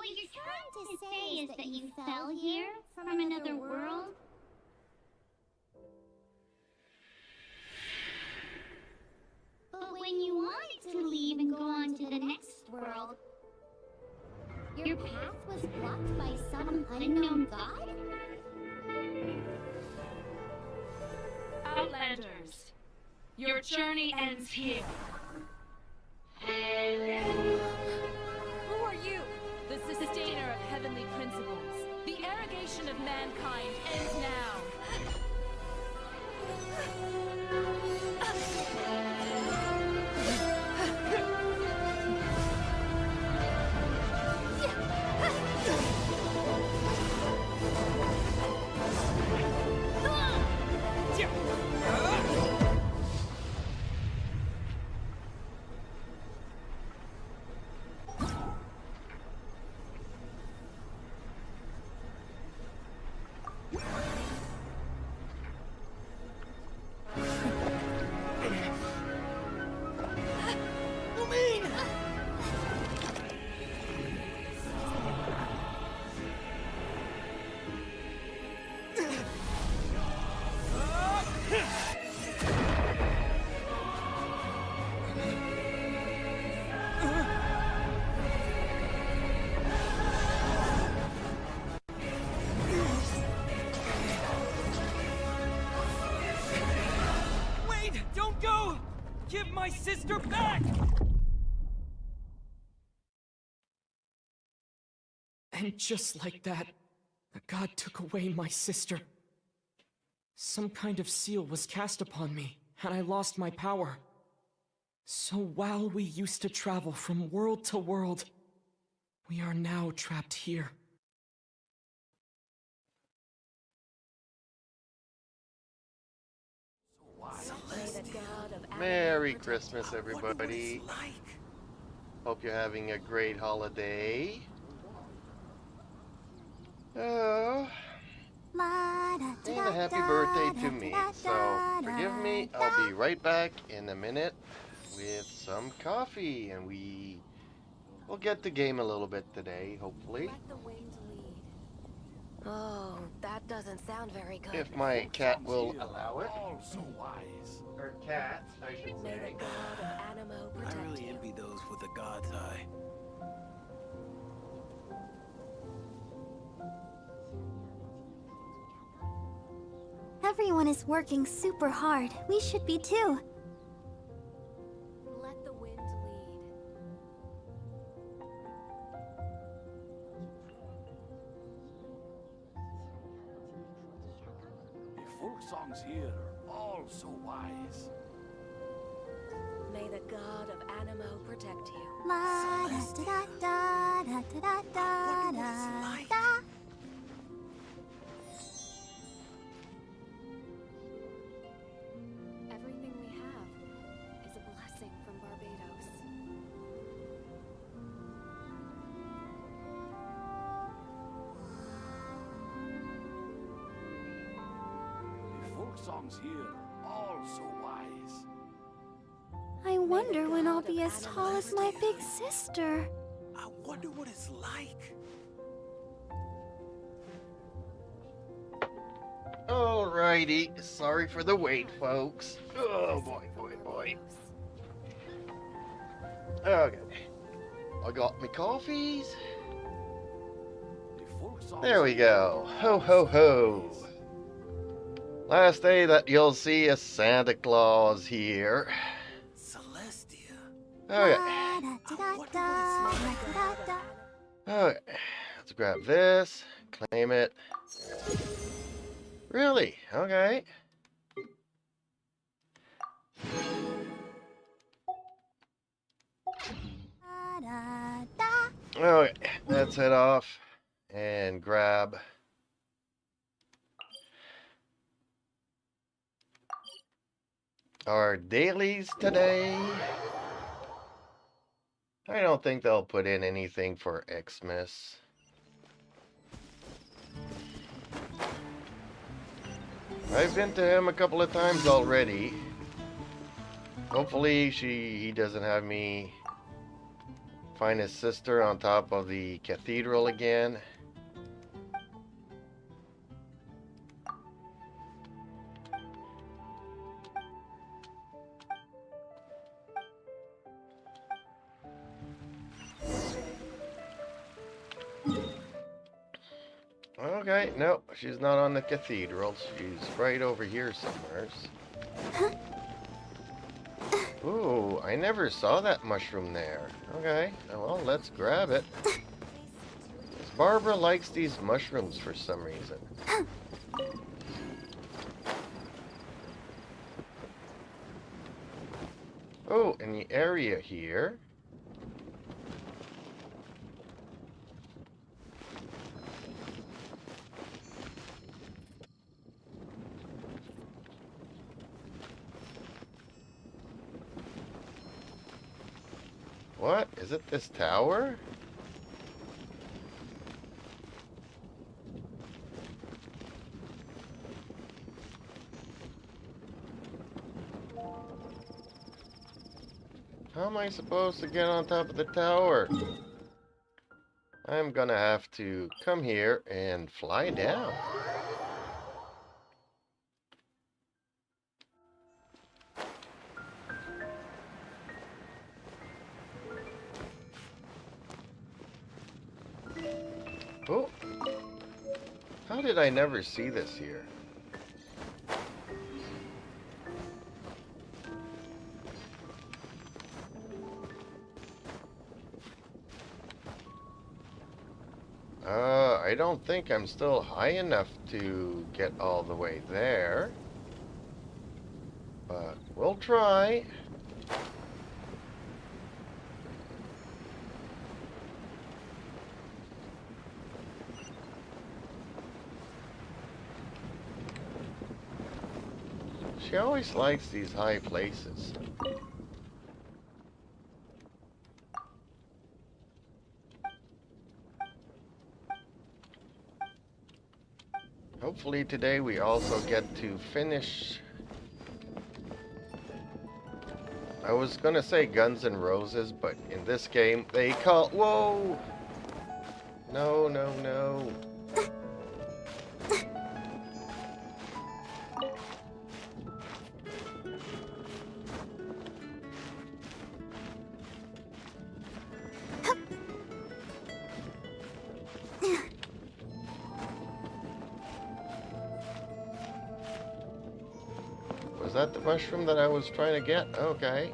what you're trying to say is that you fell here from another world? But when you wanted to leave and go on to the next world, your path was blocked by some unknown god? Outlanders, your journey ends here. Who are you? The sustainer of heavenly principles. The arrogation of mankind ends now. Give my sister back! And just like that, the god took away my sister. Some kind of seal was cast upon me, and I lost my power. So while we used to travel from world to world, we are now trapped here. Merry Christmas, everybody. Hope you're having a great holiday. Oh, and a happy birthday to me. So, forgive me, I'll be right back in a minute with some coffee, and we'll get the game a little bit today, hopefully. Oh, that doesn't sound very good. If my cat will allow it. All so wise. Or cats, I should May say. the god of Animo I protect really you. envy those with the god's eye. Everyone is working super hard. We should be too. Let the wind lead. The folk songs here are all so wise. May the god of Animo protect you. La da da da da da da da da da. Everything we have is a blessing from Barbados. The folk songs here are all so wise. I wonder when I'll be as tall as my big sister. I wonder what it's like. Alrighty, sorry for the wait, folks. Oh boy, boy, boy. Okay, I got my coffees. The folk songs There we go. Ho ho ho. Last day that you'll see a Santa Claus here. Celestia. Okay, La da da da da da da. okay. Let's grab this, claim it. Really? Okay. Da da da. Okay, let's head off and grab our dailies today. I don't think they'll put in anything for Xmas. I've been to him a couple of times already. Hopefully he doesn't have me Find his sister on top of the cathedral again. Okay, no, she's not on the cathedral. She's right over here somewhere. Ooh, I never saw that mushroom there. Okay, well, let's grab it. Barbara likes these mushrooms for some reason. Oh, in the area here. What? Is it this tower? How am I supposed to get on top of the tower? I'm gonna have to come here and fly down. Oh! How did I never see this here? I don't think I'm still high enough to get all the way there. But we'll try. She always likes these high places. Hopefully today we also get to finish. I was gonna say Guns N' Roses, but in this game they call. Whoa! No, no, no. Was that the mushroom that I was trying to get? Okay.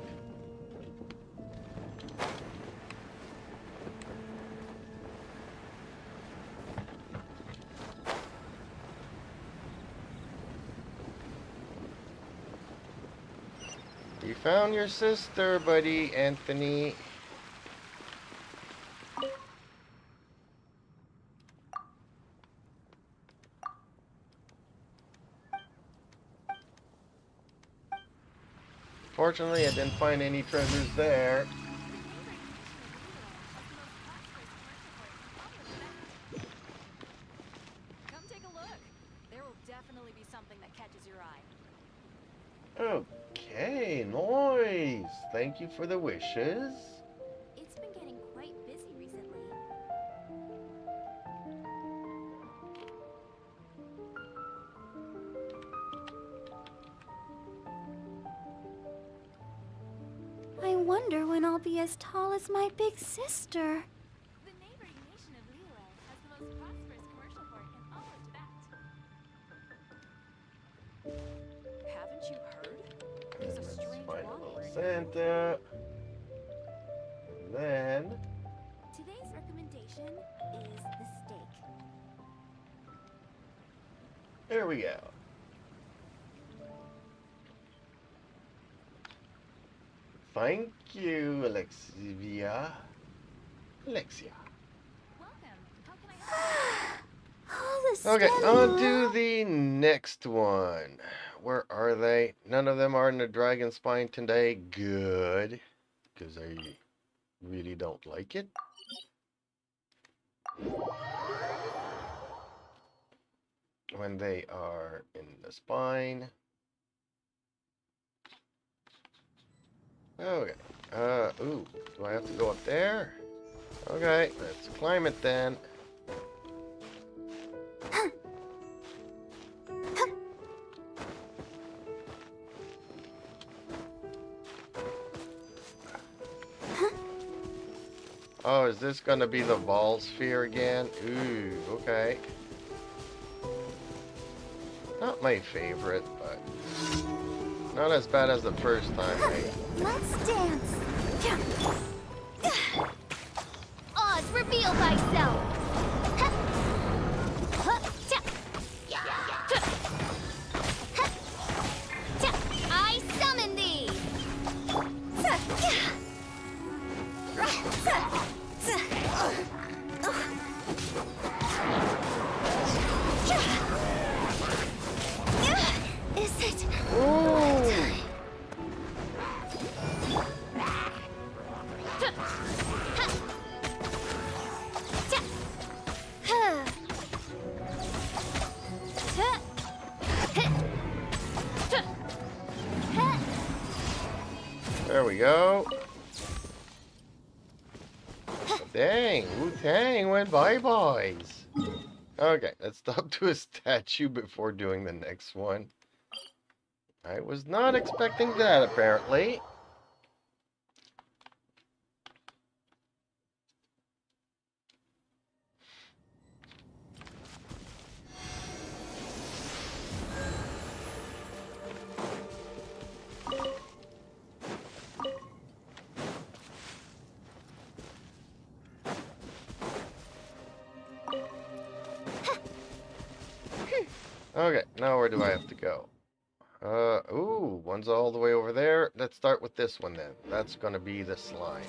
You found your sister, buddy, Anthony. Fortunately, I didn't find any treasures there. Come take a look. There will definitely be something that catches your eye. Okay, nice. Thank you for the wishes. It's been getting quite busy recently. I wonder when I'll be as tall as my big sister. The neighboring nation of Liyue has the most prosperous commercial port in all of Tibet. Haven't you heard? There's a Let's strange find a wall little here. Santa. And then Today's recommendation is the steak. there we go. Thank you, Alexia. Alexia. Welcome. How can I help? Oh, the Okay, on stamina. to the next one. Where are they? None of them are in the Dragon Spine today. Good. Because I really don't like it. When they are in the spine. Okay. Ooh, do I have to go up there? Okay, let's climb it then. Oh, is this gonna be the ball sphere again? Ooh, okay. Not my favorite, but not as bad as the first time, right? Let's dance. Oz, reveal thyself. I summon thee. Is it? Ooh! There we go. Dang, Wu-Tang went bye-byes. Okay, let's stop to a statue before doing the next one. I was not expecting that, apparently. Okay, now where do I have to go? Ooh, one's all the way over there. Let's start with this one then. That's gonna be the slimes.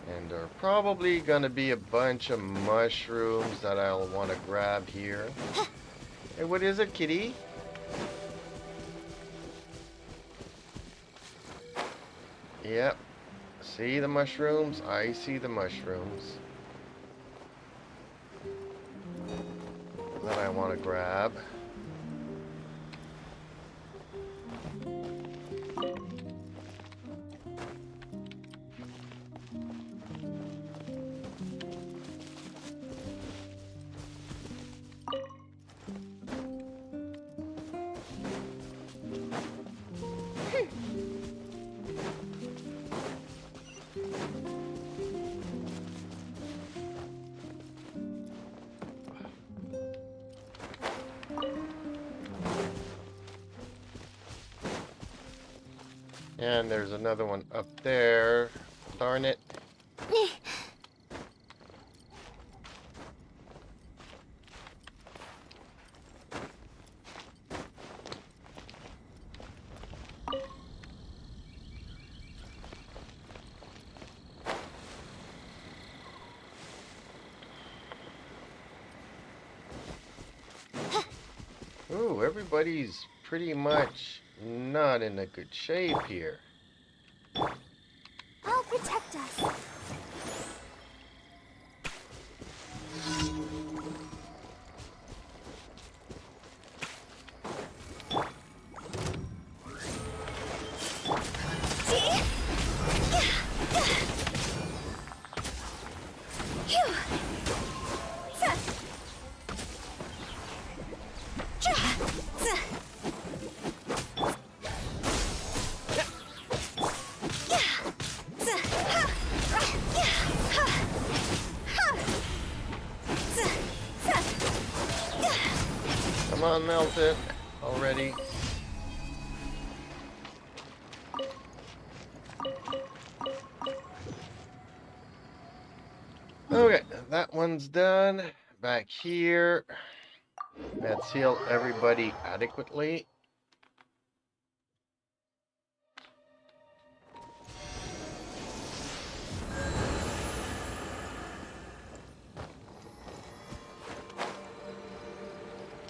And there are probably gonna be a bunch of mushrooms that I'll want to grab here. Hey, what is it, kitty? Yep. See the mushrooms? I see the mushrooms. That I want to grab. And there's another one up there. Darn it. Ooh, everybody's pretty much not in a good shape here. I'll protect us. Come on, melt it already. Okay, that one's done. Back here. Let's heal everybody adequately.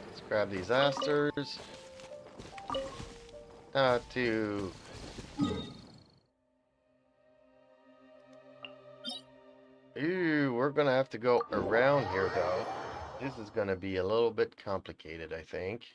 Let's grab these asters. To Ooh, we're gonna have to go around here though. This is gonna be a little bit complicated, I think.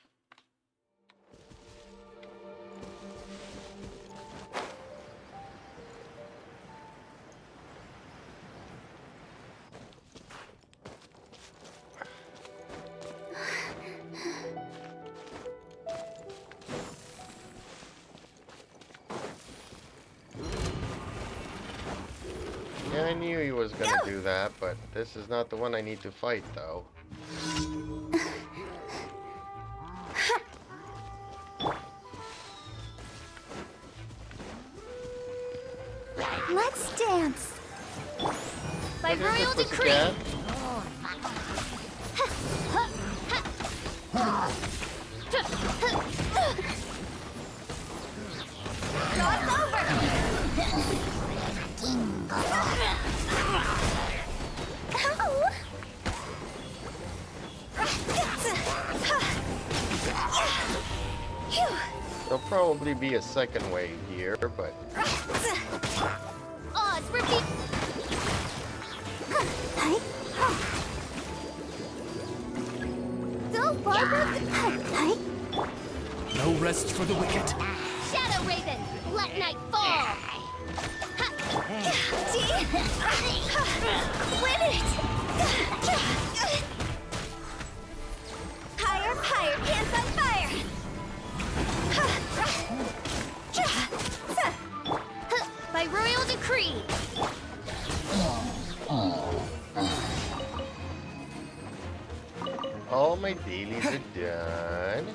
Yeah, I knew he was gonna do that, but this is not the one I need to fight, though. Let's dance. By Okay, royal Miss decree. Pussycat. Cross over. There'll probably be a second wave here, but Odds repeat. Go, Barbara. No rest for the wicked. Shadow Raven, let night fall. Quit it. Higher, higher, pants on fire. By royal decree. all my dailies are done.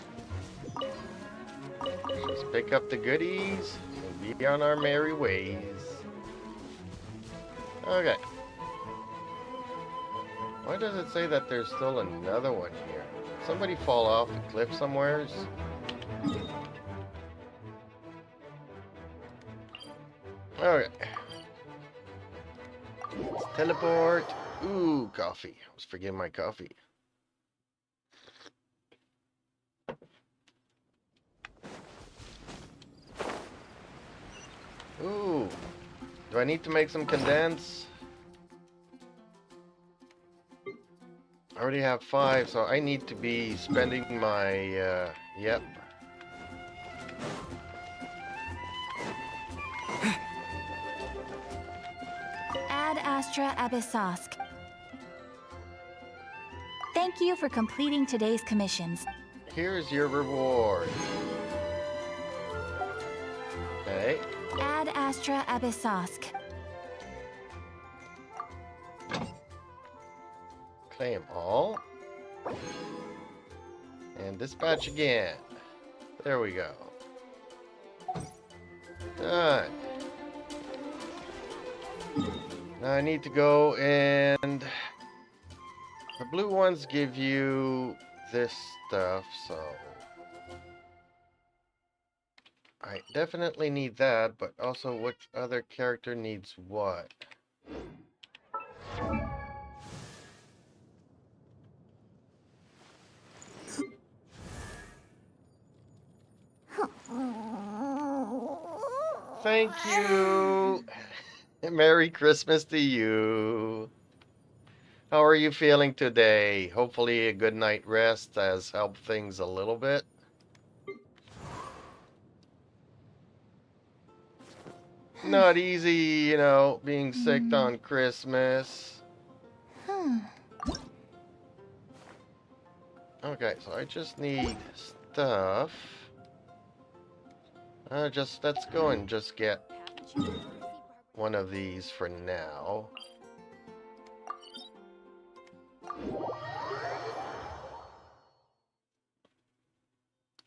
Just pick up the goodies and be on our merry ways. Okay. Why does it say that there's still another one here? Somebody fall off a cliff somewheres? Okay. Let's teleport. Ooh, coffee. I was forgetting my coffee. Ooh. Do I need to make some condense? I already have 5, so I need to be spending my, yep. Ad Astra Abyssosk. Thank you for completing today's commissions. Here's your reward. Okay. Ad Astra Abyssosk. Claim all. And dispatch again. There we go. Done. Now I need to go and... The blue ones give you this stuff, so... I definitely need that, but also what other character needs what? Thank you! Merry Christmas to you! How are you feeling today? Hopefully a good night rest has helped things a little bit. Not easy, you know, being sick on Christmas. Okay, so I just need stuff. Let's go and just get one of these for now.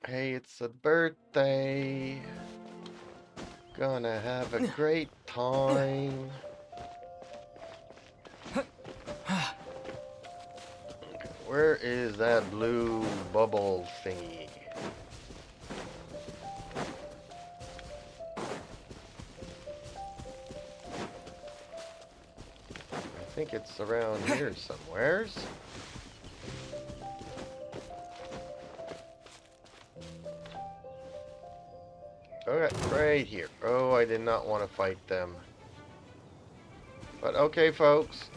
Hey, it's a birthday. Gonna have a great time. Where is that blue bubble thingy? I think it's around here somewheres. Okay, right here. Oh, I did not want to fight them. But okay, folks.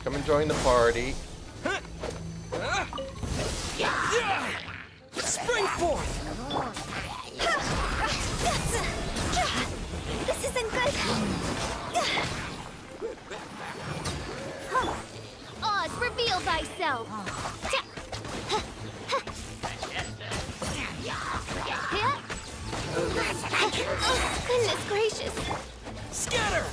Come and join the party. Spring forth! This isn't good. Oz, reveal thyself. Oh, goodness gracious. Scatter!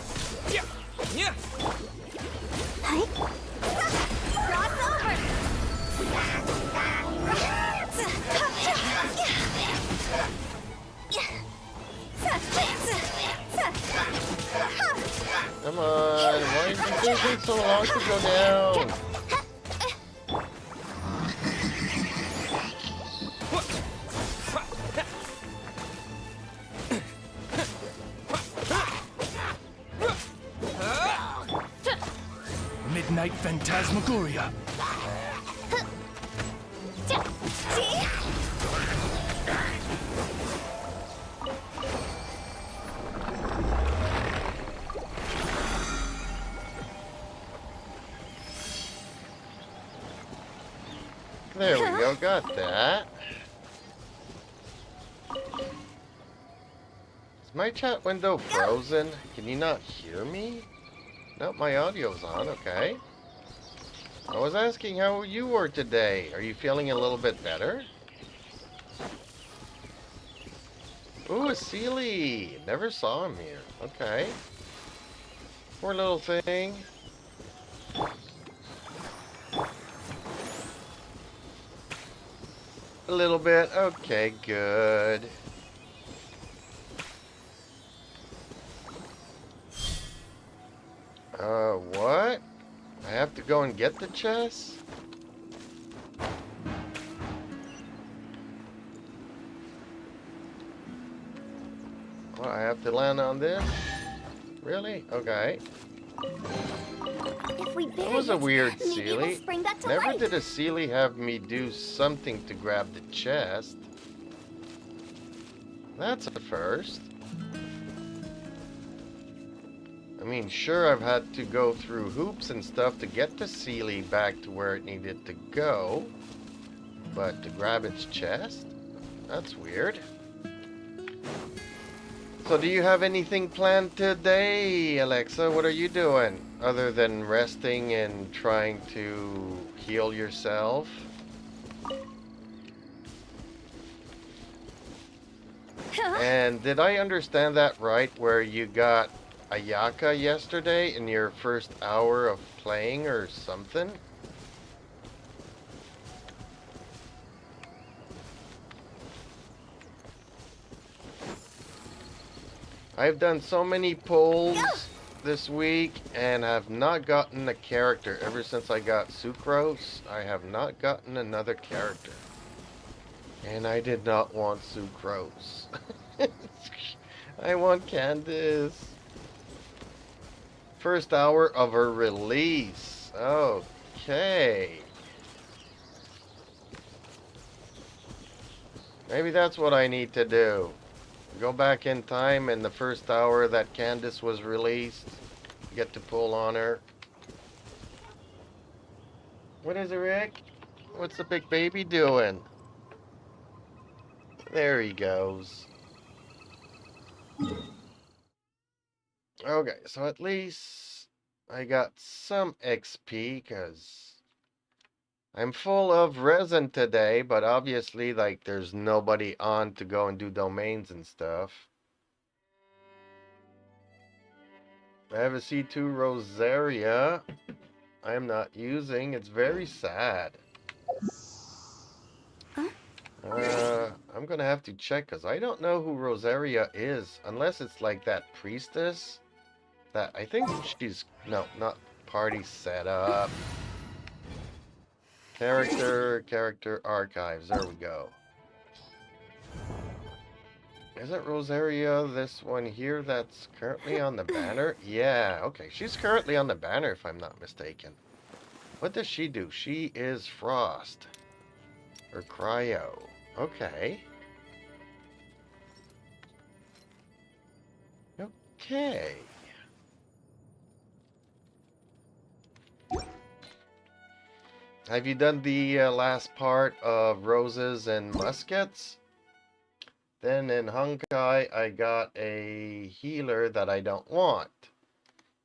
Come on, why is it taking so long to go down? Midnight Phantasmagoria. There we go, got that. Is my chat window frozen? Can you not hear me? No, my audio's on, okay. I was asking how you were today. Are you feeling a little bit better? Ooh, a Sealy! Never saw him here. Okay. Poor little thing. A little bit. Okay, good. What? I have to go and get the chest? Well, I have to land on this? Really? Okay. If we bury That was a it, weird maybe Sealy. it'll spring back to Never life. did a Sealy have me do something to grab the chest. That's a first. I mean, sure, I've had to go through hoops and stuff to get the Sealy back to where it needed to go. But to grab its chest? That's weird. So do you have anything planned today, Alexa? What are you doing? Other than resting and trying to heal yourself? And did I understand that right, where you got Ayaka yesterday in your first hour of playing or something? I've done so many polls this week and have not gotten a character. Ever since I got Sucrose, I have not gotten another character. And I did not want Sucrose. I want Candace. First hour of her release. Okay. Maybe that's what I need to do. Go back in time in the first hour that Candace was released. Get to pull on her. What is it, Rick? What's the big baby doing? There he goes. Okay, so at least I got some XP because I'm full of resin today, but obviously, like, there's nobody on to go and do domains and stuff. I have a C2 Rosaria I am not using. It's very sad. I'm gonna have to check because I don't know who Rosaria is, unless it's like that priestess. That I think she's no, not party setup. Character archives. There we go. Isn't Rosaria this one here that's currently on the banner? Yeah, okay. She's currently on the banner if I'm not mistaken. What does she do? She is Frost. Or Cryo. Okay. Okay. Have you done the last part of Roses and Muskets? Then in Honkai, I got a healer that I don't want.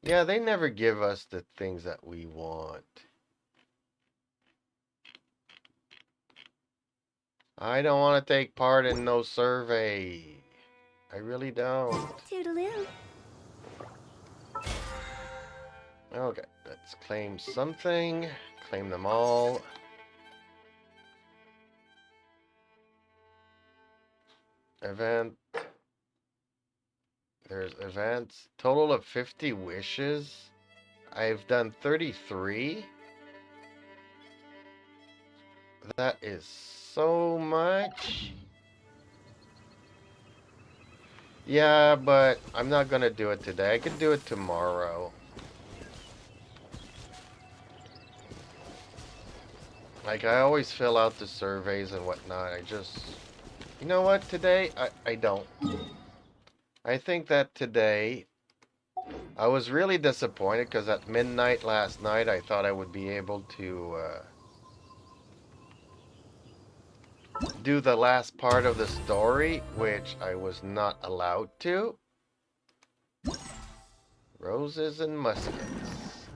Yeah, they never give us the things that we want. I don't want to take part in no survey. I really don't. Toodaloo. Okay, let's claim something. Claim them all. Event. There's events. Total of 50 wishes. I've done 33. That is so much. Yeah, but I'm not gonna do it today. I could do it tomorrow. Like, I always fill out the surveys and whatnot. I just... You know what? Today, I don't. I think that today... I was really disappointed because at midnight last night, I thought I would be able to... do the last part of the story, which I was not allowed to. Roses and muskets.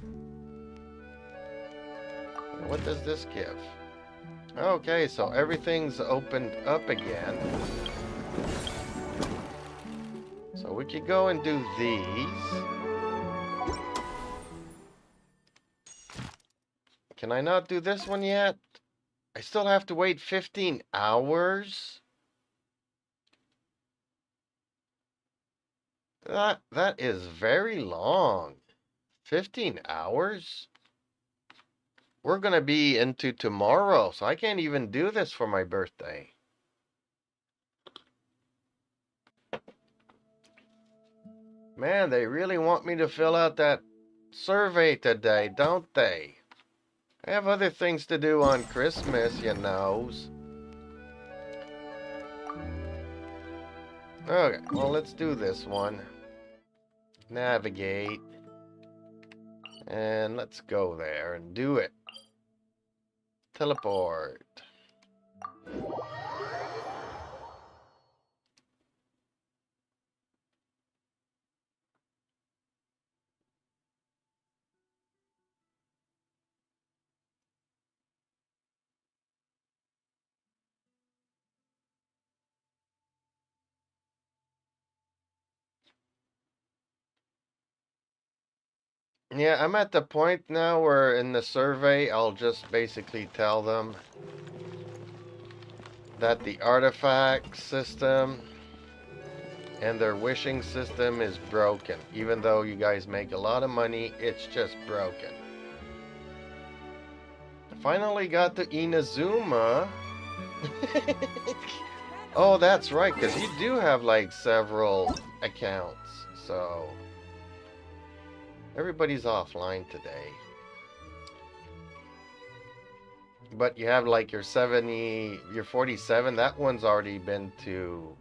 What does this give? Okay, so everything's opened up again. So we could go and do these. Can I not do this one yet? I still have to wait 15 hours? That is very long. 15 hours? We're gonna be into tomorrow, so I can't even do this for my birthday. Man, they really want me to fill out that survey today, don't they? I have other things to do on Christmas, you knows. Okay, well, let's do this one. Navigate. And let's go there and do it. Teleport. Yeah, I'm at the point now where in the survey, I'll just basically tell them that the artifact system and their wishing system is broken. Even though you guys make a lot of money, it's just broken. I finally got to Inazuma. Oh, that's right, because you do have like several accounts, so everybody's offline today. But you have like your 70, your 47, that one's already been to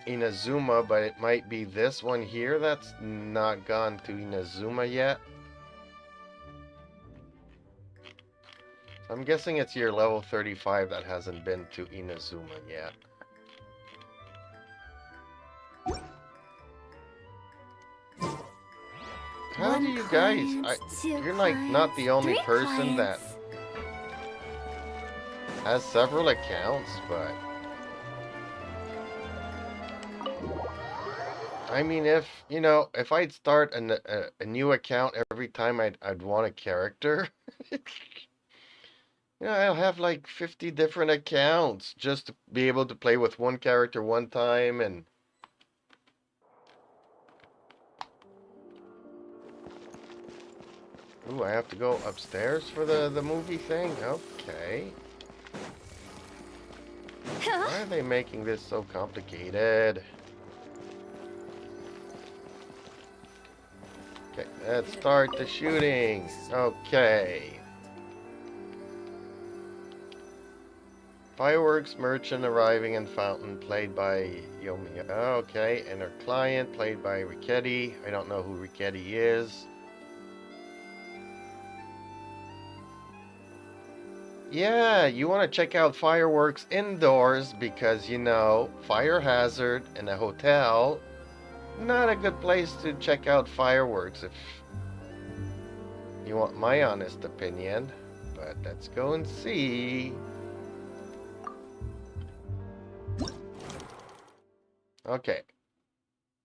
Inazuma, but it might be this one here that's not gone to Inazuma yet. I'm guessing it's your level 35 that hasn't been to Inazuma yet. How do you guys... you're like not the only person that has several accounts, but... I mean, if, you know, if I'd start a new account every time I'd want a character... You know, I'll have like 50 different accounts just to be able to play with one character one time and... Ooh, I have to go upstairs for the movie thing? Okay. Why are they making this so complicated? Okay, let's start the shooting. Okay. Fireworks merchant arriving in fountain, played by Yomi. Okay, and her client, played by Richetti. I don't know who Richetti is. Yeah, you want to check out fireworks indoors because, you know, fire hazard in a hotel. Not a good place to check out fireworks if you want my honest opinion. But let's go and see. Okay.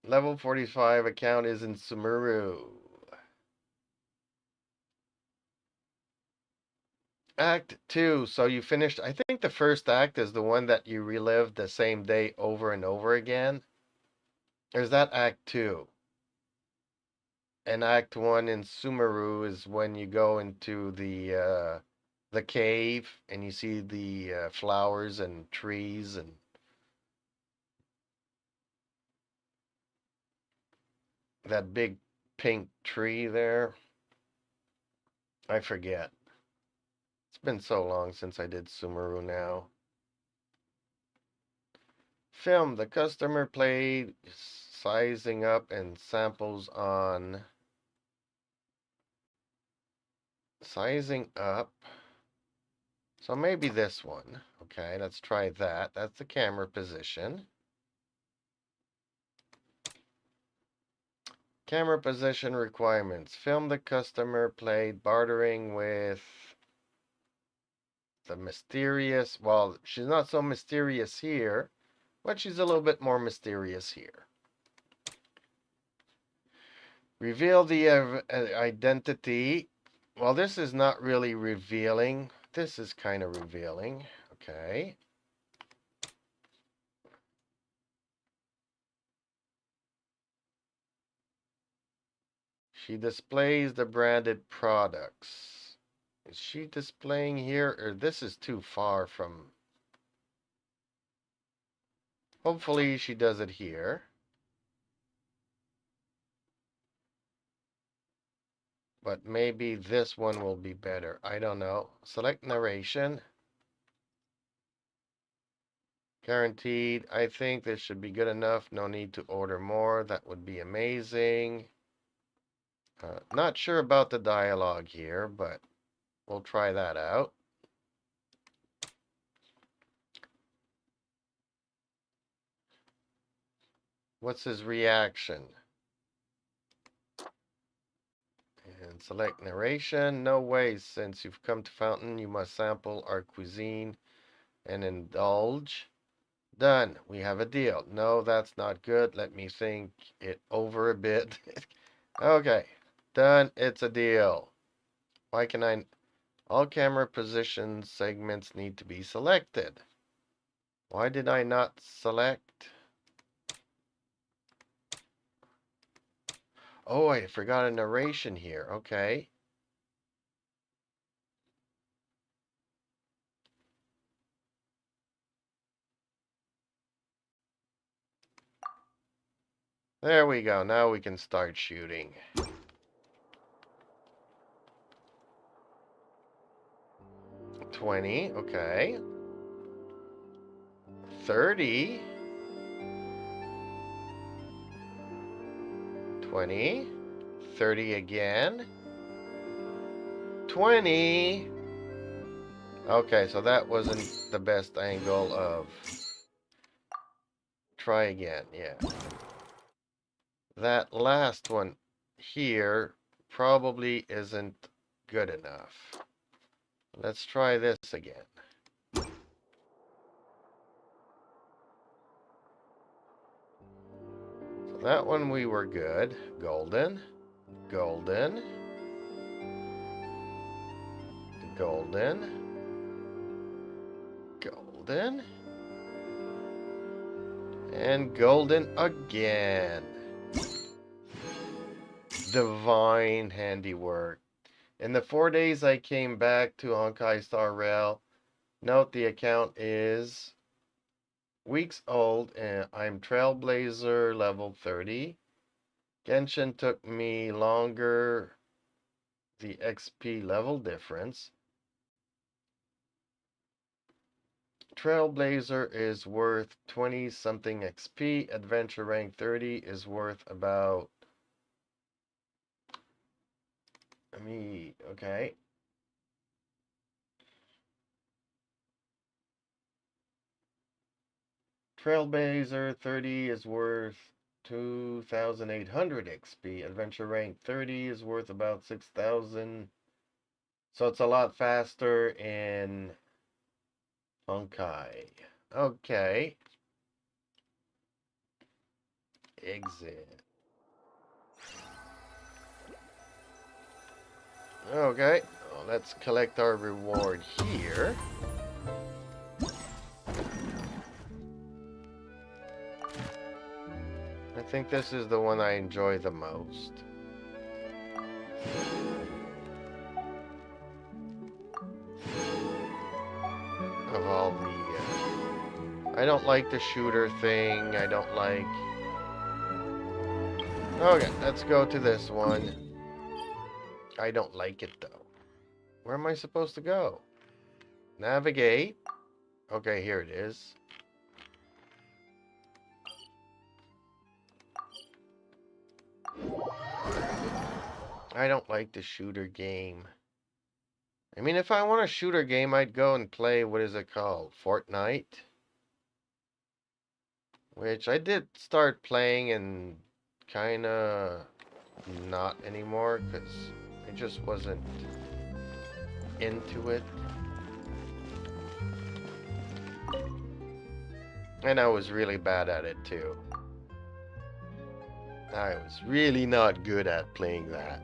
Level 45 account is in Sumuru. Act 2. So you finished, I think the first act is the one that you relive the same day over and over again. There's that Act 2. And Act 1 in Sumeru is when you go into the cave and you see the flowers and trees and that big pink tree there. I forget. It's been so long since I did Sumeru now. Film. The customer played sizing up and samples on sizing up. So maybe this one. Okay, let's try that. That's the camera position. Camera position requirements. Film the customer played bartering with the mysterious. Well, she's not so mysterious here, but she's a little bit more mysterious here. Reveal the identity. Well, this is not really revealing. This is kind of revealing. Okay. She displays the branded products. Is she displaying here, or this is too far from... Hopefully she does it here. But maybe this one will be better. I don't know. Select narration. Guaranteed. I think this should be good enough. No need to order more. That would be amazing. Not sure about the dialogue here, but we'll try that out. What's his reaction? And select narration. No way. Since you've come to Fountain, you must sample our cuisine and indulge. Done. We have a deal. No, that's not good. Let me think it over a bit. Okay. Done. It's a deal. Why can I... All camera position segments need to be selected. Why did I not select? Oh, I forgot a narration here. Okay. There we go. Now we can start shooting. $20. Okay. 30. 20. 30 again. 20. Okay, so that wasn't the best angle of... Try again, yeah. That last one here probably isn't good enough. Let's try this again. So that one we were good. Golden. Golden. Golden. Golden. And golden again. Divine handiwork. In the 4 days I came back to Honkai Star Rail, note the account is weeks old and I'm Trailblazer level 30. Genshin took me longer, the XP level difference. Trailblazer is worth 20 something XP. Adventure rank 30 is worth about... okay. Trailblazer 30 is worth 2,800 XP. Adventure rank 30 is worth about 6,000. So it's a lot faster in Honkai. Okay. Exit. Okay. Well, let's collect our reward here. I think this is the one I enjoy the most. Of all the... I don't like the shooter thing. I don't like... Okay, let's go to this one. I don't like it though. Where am I supposed to go? Navigate. Okay, here it is. I don't like the shooter game. I mean, if I want a shooter game, I'd go and play, what is it called? Fortnite? Which I did start playing and kinda not anymore, because I just wasn't into it. And I was really bad at it too. I was really not good at playing that.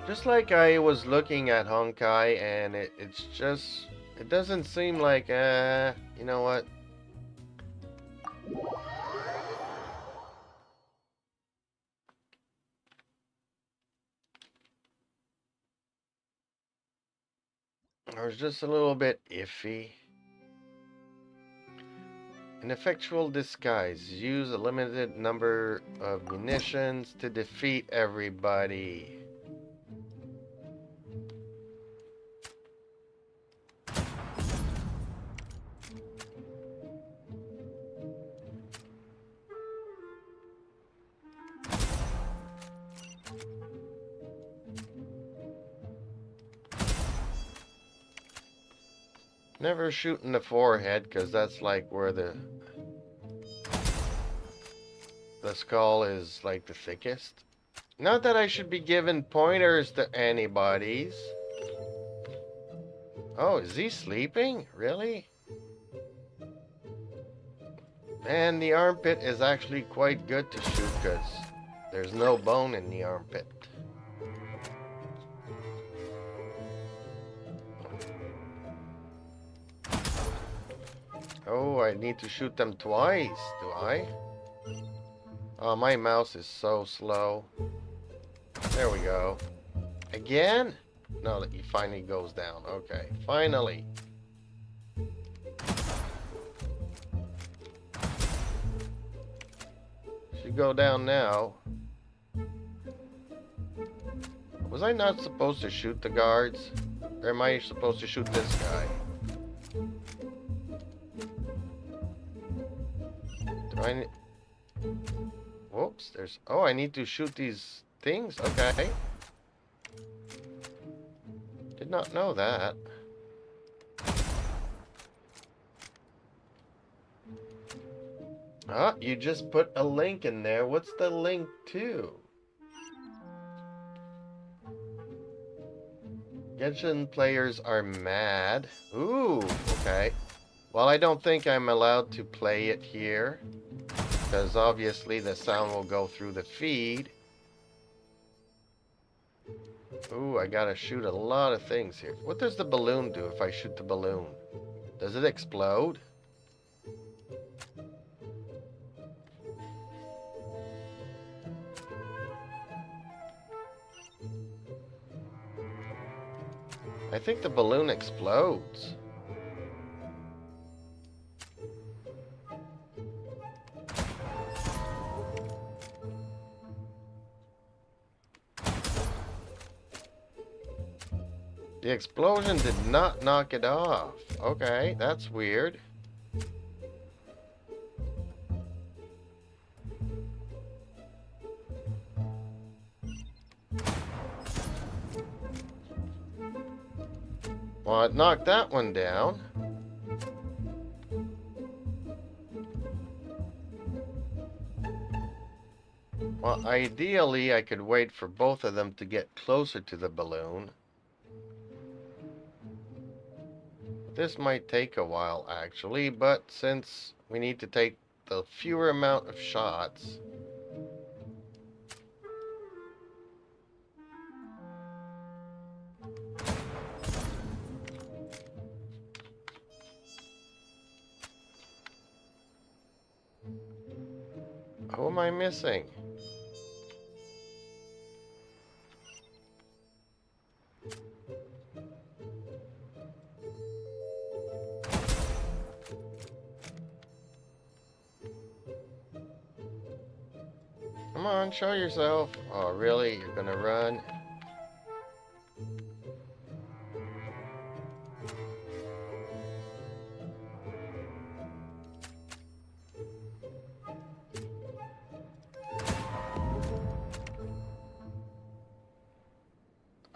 Just like I was looking at Honkai, and it's just, it doesn't seem like, you know what? I was just a little bit iffy. An effectual disguise. Use a limited number of munitions to defeat everybody. Never shoot in the forehead, because that's like where the skull is like the thickest. Not that I should be giving pointers to anybody's. Oh, is he sleeping? Really? Man, the armpit is actually quite good to shoot, because there's no bone in the armpit. Oh, I need to shoot them twice, do I? Oh, my mouse is so slow. There we go. Again? No, he finally goes down. Okay, finally. Should go down now. Was I not supposed to shoot the guards? Or am I supposed to shoot this guy? Whoops, there's... Oh, I need to shoot these things? Okay. Did not know that. Ah, you just put a link in there. What's the link to? Genshin players are mad. Ooh, okay. Well, I don't think I'm allowed to play it here, because obviously the sound will go through the feed. Ooh, I gotta shoot a lot of things here. What does the balloon do if I shoot the balloon? Does it explode? I think the balloon explodes. The explosion did not knock it off. Okay, that's weird. Well, it knocked that one down. Well, ideally, I could wait for both of them to get closer to the balloon. This might take a while, actually, but since we need to take the fewer amount of shots... Who am I missing? Come on, show yourself. Oh, really? You're gonna run?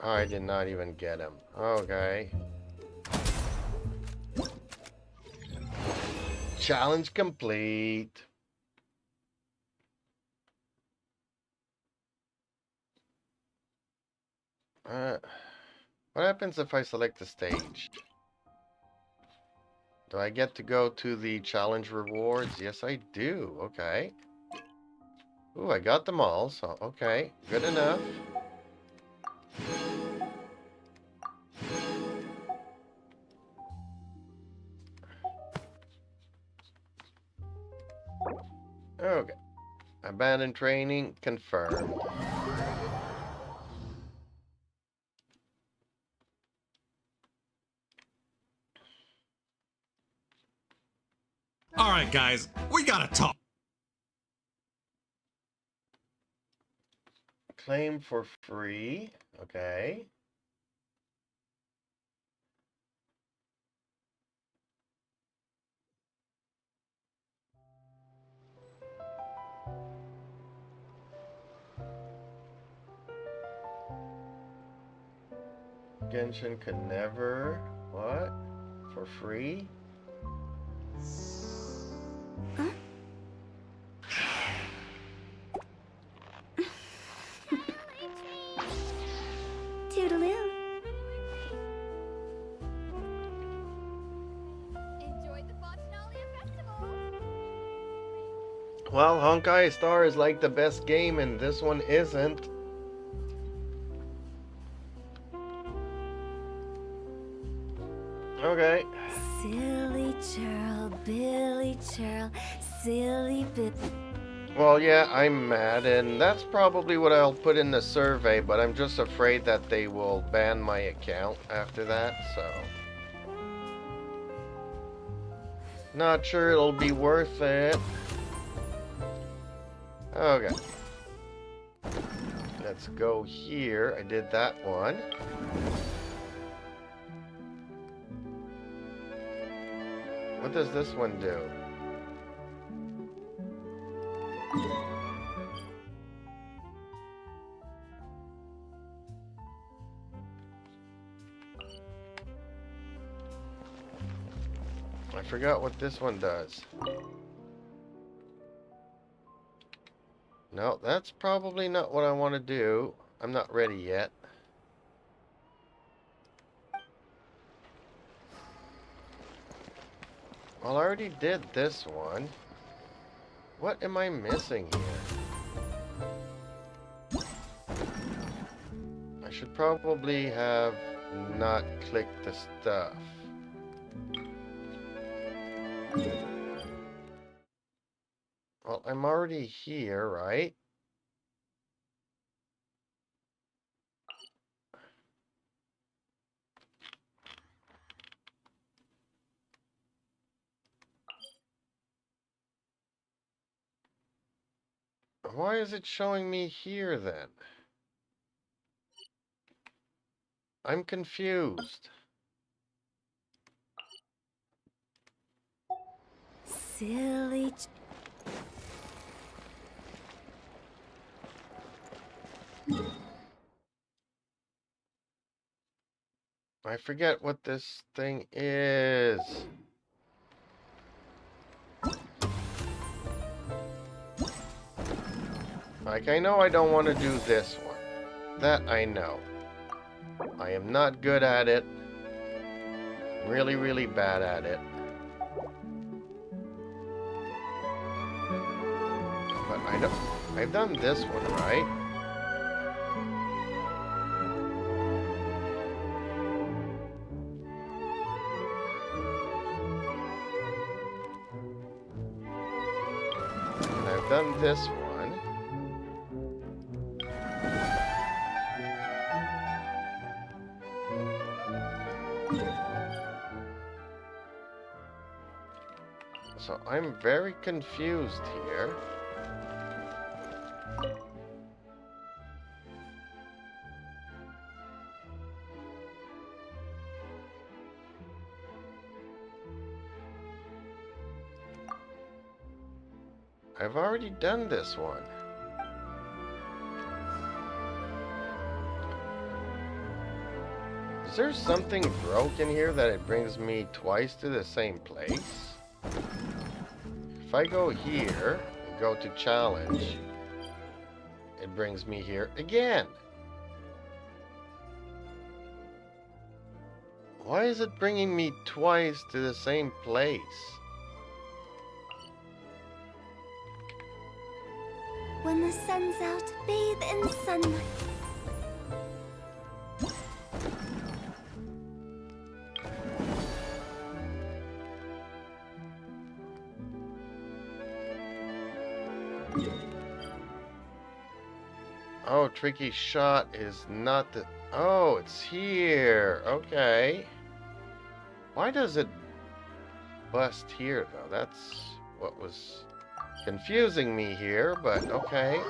Oh, I did not even get him. Okay. Challenge complete. What happens if I select the stage? Do I get to go to the challenge rewards? Yes, I do. Okay. Ooh, I got them all, so okay. Good enough. Okay. Abandoned training confirmed. All right, guys, we gotta talk. Claim for free. Okay. Genshin could never. What? For free? Toodaloo. Enjoyed the Botchnalia Festival. Well, Honkai Star is like the best game, and this one isn't. Okay. Silly churl, Billy churl, silly bit. Well, yeah, I'm mad, and that's probably what I'll put in the survey, but I'm just afraid that they will ban my account after that, so... Not sure it'll be worth it. Okay. Let's go here. I did that one. What does this one do? I forgot what this one does. No, that's probably not what I want to do. I'm not ready yet. Well, I already did this one. What am I missing here? I should probably have not clicked the stuff. Well, I'm already here, right? Why is it showing me here then? I'm confused. Silly I forget what this thing is. Like, I know I don't want to do this one. That I know. I am not good at it. Really, really bad at it. But I don't... I've done this one, right? done this one. So I'm very confused here. I've already done this one. Is there something broken here that it brings me twice to the same place? If I go here and go to challenge, it brings me here again. Why is it bringing me twice to the same place? When the sun's out, bathe in sunlight. Oh, tricky shot is not the... Oh, it's here. Okay. Why does it bust here, though? That's what was confusing me here, but okay.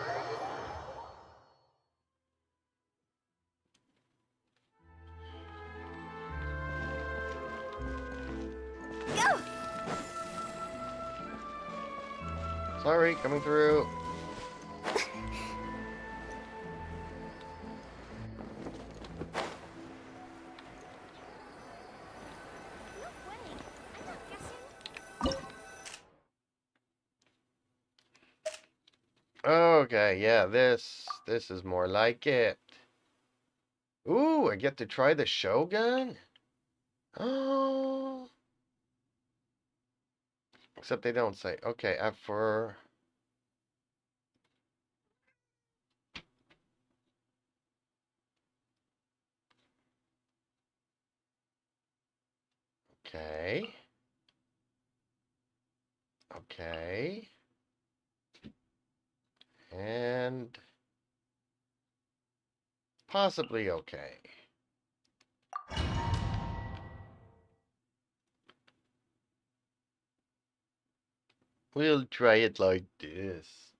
Go! Sorry, coming through. Okay, yeah, this is more like it. Ooh, I get to try the Shogun? Oh. Except they don't say. Okay, for... Okay. Okay. And possibly okay. We'll try it like this.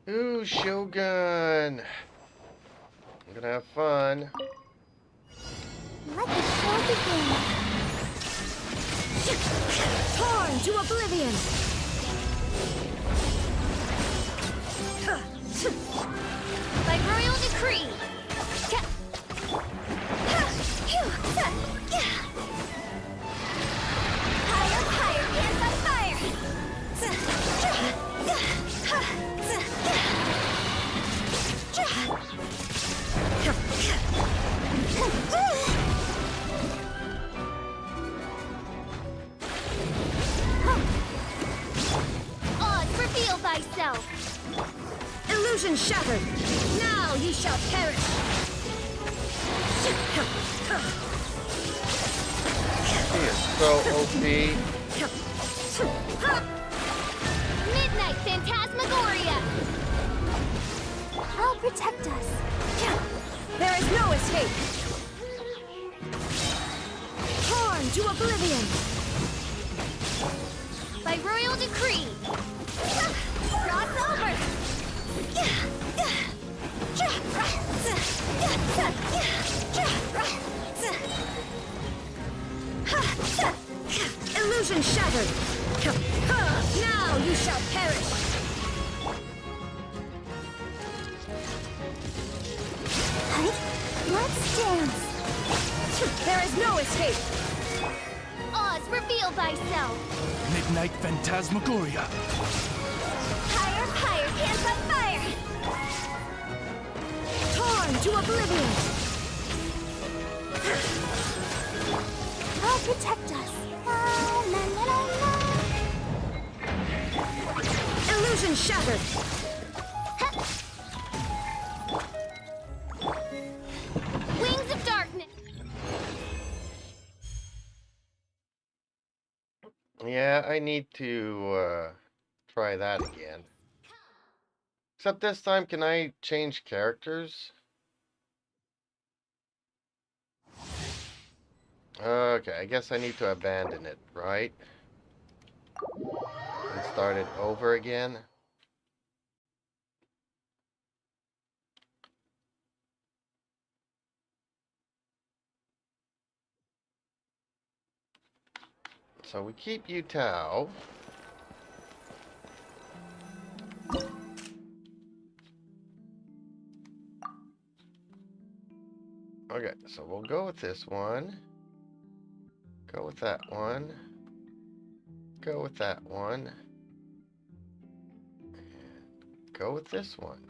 Ooh, Shogun. I'm gonna have fun. Let the show begin. Torn to oblivion! By royal decree. Higher, higher, hands on fire. Odds, reveal thyself. Illusion shattered! Now you shall perish! He is so OP. Midnight Phantasmagoria. I'll protect us. There is no escape! Torn to oblivion! By royal decree. Cross over. Illusion shattered! Now you shall perish! Let's dance. There is no escape! Oz, reveal thyself. Midnight Phantasmagoria. Higher, higher, hands on fire. Torn to oblivion! I'll protect us. La, la, la, la, la. Illusion shattered! Wings of darkness. Yeah, I need to try that again. Except this time, can I change characters? Okay, I guess I need to abandon it, right? And start it over again. So we keep Yu Tao. Okay, so we'll go with this one. Go with that one. Go with that one. And go with this one.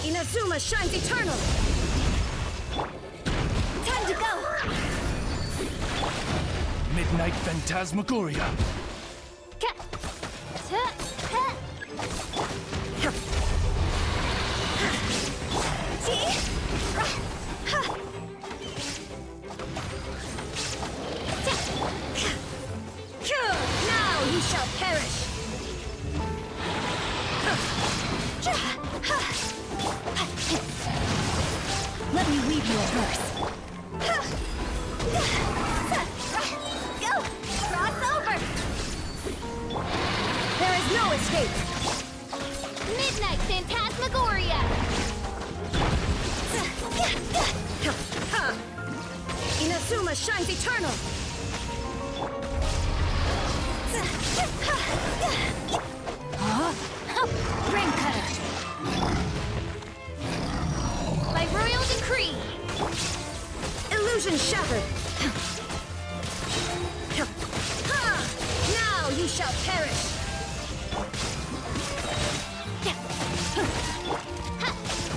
Inazuma shines eternal! Time to go! Midnight Phantasmagoria. Now you shall perish! Let me weave you a verse. Go! Cross over! There is no escape! Midnight Phantasmagoria! Inazuma shines eternal! Ring cutter! By royal decree! Illusion shattered! Now you shall perish!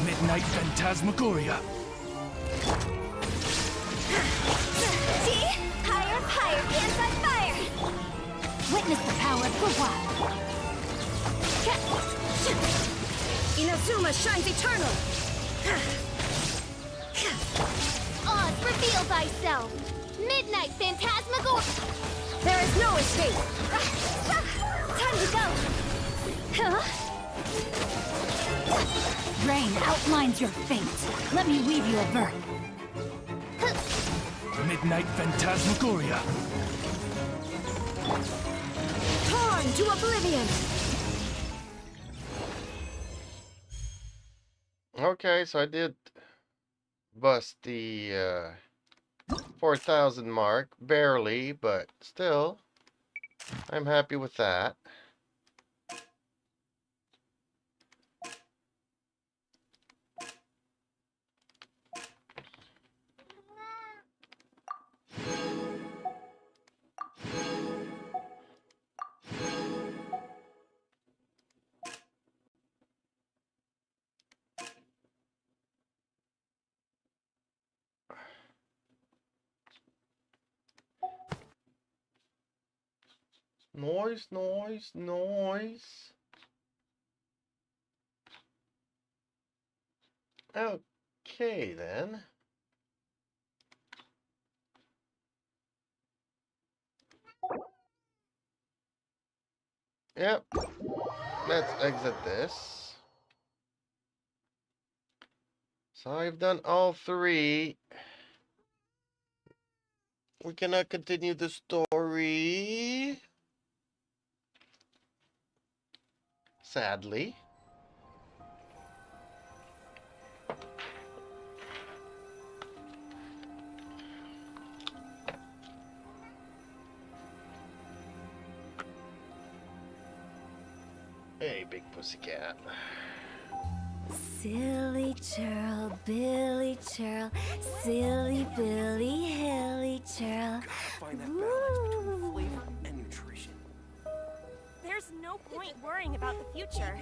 Midnight Phantasmagoria. See? Higher, hands on fire! Witness the power of Gua. Inazuma shines eternal! Oz, reveal thyself! Midnight Phantasmagoria! There is no escape! Time to go! Rain outlines your fate. Let me weave you a verse. Midnight Phantasmagoria. Torn to oblivion! Okay, so I did bust the 4,000 mark, barely, but still, I'm happy with that. Noise, noise, noise. Okay, then. Yep. Let's exit this. So I've done all three. We cannot continue the story. Sadly. Hey, big pussycat. Silly churl, Billy churl, silly Billy, hilly churl. Find that balance between flavor and nutrition. There's no point worrying about the future.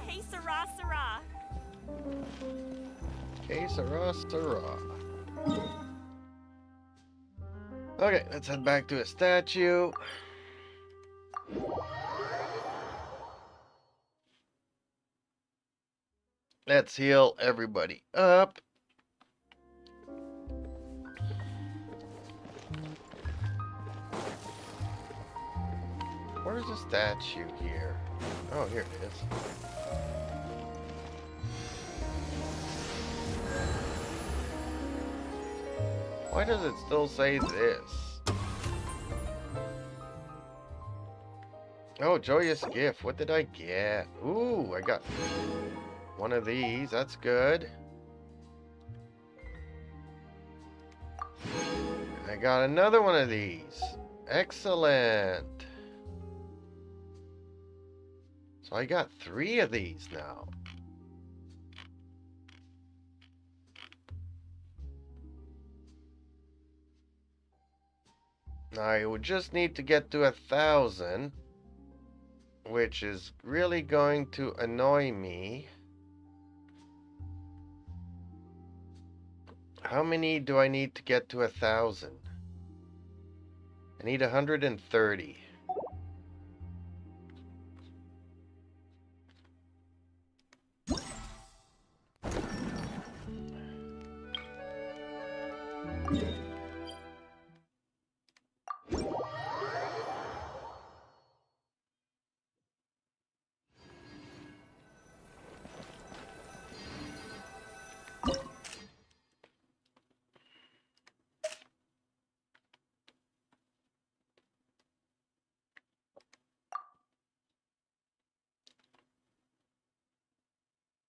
Hey, Sarah, Sarah. Okay, Sarah, Sarah. Okay, let's head back to a statue. Let's heal everybody up. Where's the statue here? Oh, here it is. Why does it still say this? Oh, joyous gift. What did I get? Ooh, I got one of these. That's good. I got another one of these. Excellent. So I got 3 of these now. I would just need to get to 1,000, which is really going to annoy me. How many do I need to get to 1,000? I need 130.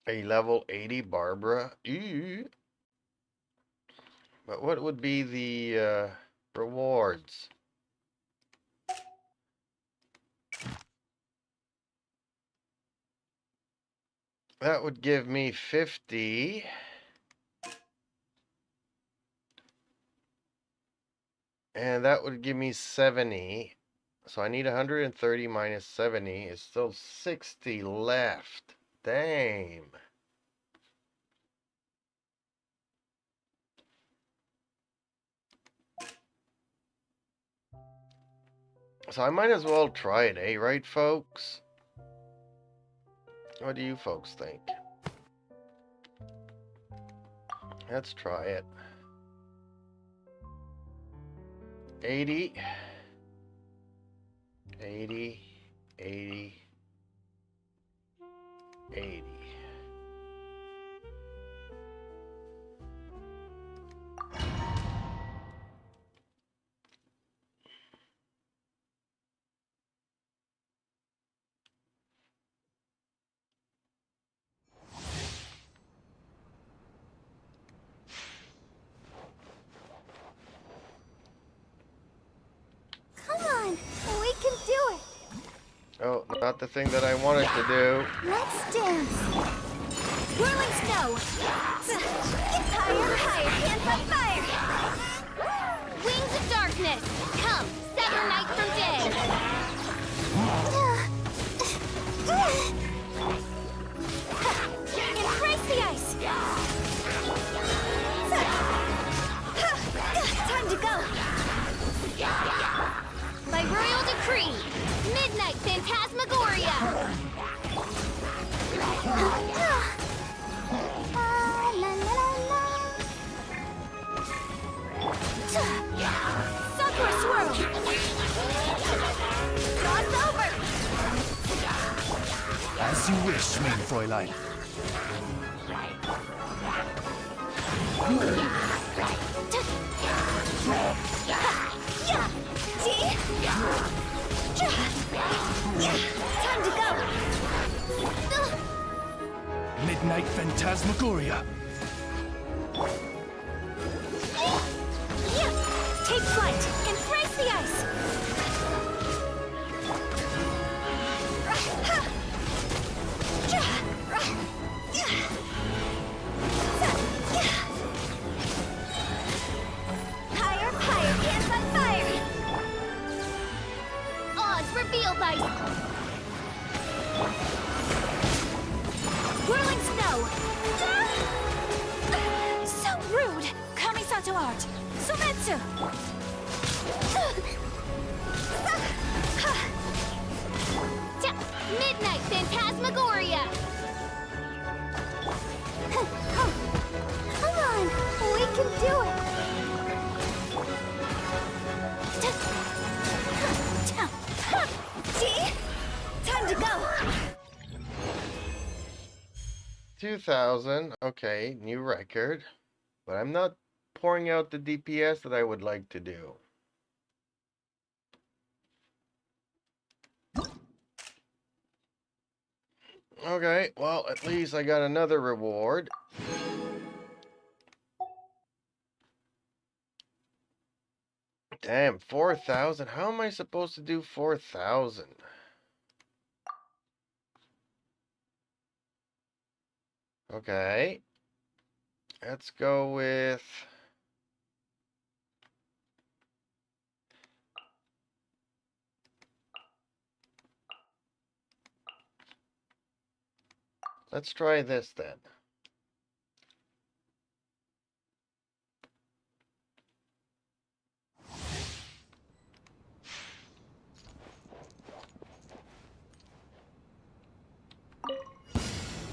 A level 80 Barbara. Ew. But what would be the rewards? That would give me 50. And that would give me 70. So I need 130 minus 70. It's still 60 left. Damn. So I might as well try it, eh? Right, folks? What do you folks think? Let's try it. 80. 80. 80. 80. Come on, we can do it. Oh, not the thing that I wanted to do. Let's dance. Whirling snow. Higher, higher, hands on fire. Wings of darkness. Come, sever night from day. Embrace the ice. Time to go. By royal decree, Midnight Phantasmagoria! Sakura Swirl! Cross over! As you wish, mein Fräulein. Time to go! Midnight Phantasmagoria. Take flight! Embrace the ice! Higher, higher, hands on fire! Oz revealed ice! out! Sumetsu! Midnight Phantasmagoria! Come on, we can do it! Time to go! 2,000. Okay, new record. But I'm not pouring out the DPS that I would like to do. Okay, well, at least I got another reward. Damn, 4,000? How am I supposed to do 4,000? Okay. Let's go with... Let's try this then.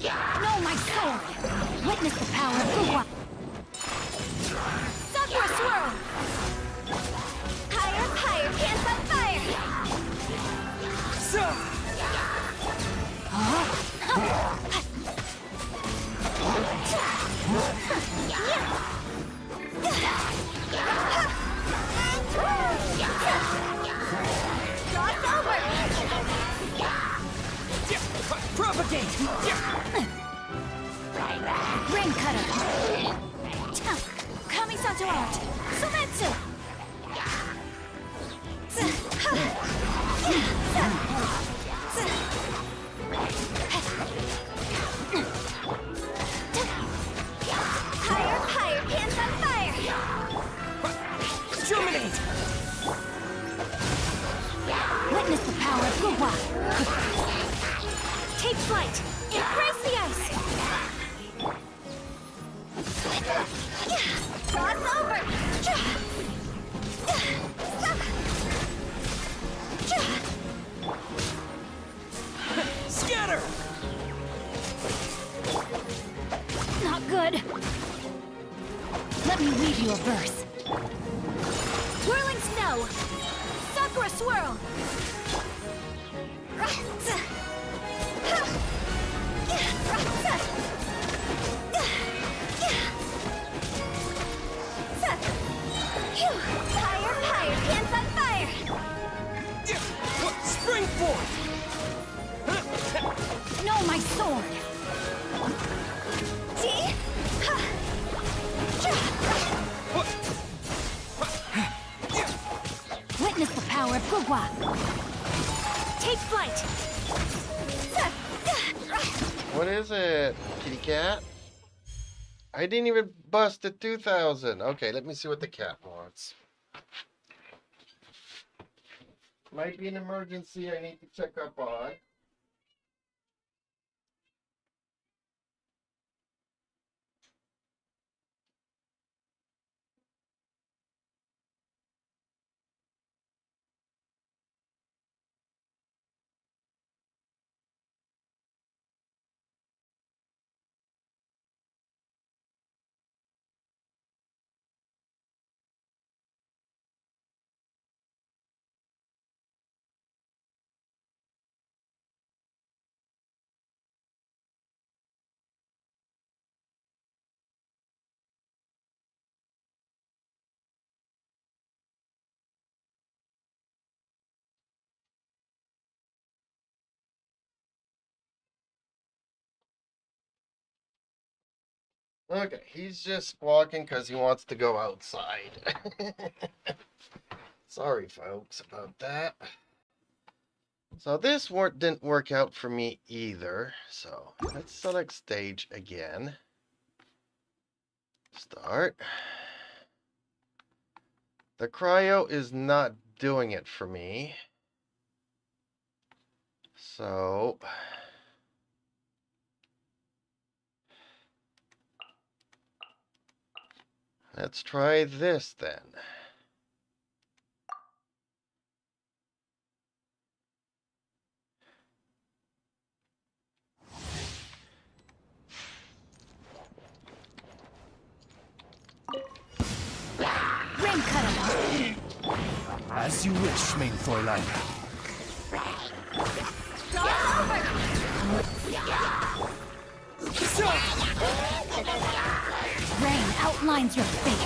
Know my sword! Witness the power of Gugwa! Sakura Swirl! Higher, higher, pants on fire! Cross over! Propagate! Ring cutter! Kamisato out! Sumetsu! Higher, higher, pants on fire! Germinate! Witness the power of Gugwa! Take flight! Embrace the ice! Cross over! Scatter! Not good. Let me read you a verse. Whirling snow! Sakura swirl! Higher, higher, pants on fire! Spring forth! Know my sword! See? Witness the power of Gugwa! Take flight! What is it? Kitty cat? I didn't even bust the 2,000. Okay, let me see what the cat wants. Might be an emergency I need to check up on. Okay, he's just squawking because he wants to go outside. Sorry, folks, about that. So this didn't work out for me either. So let's select stage again. Start. The cryo is not doing it for me. So Let's try this then. Rain cutter. As you wish, main Fräulein. Rain outlines your fate.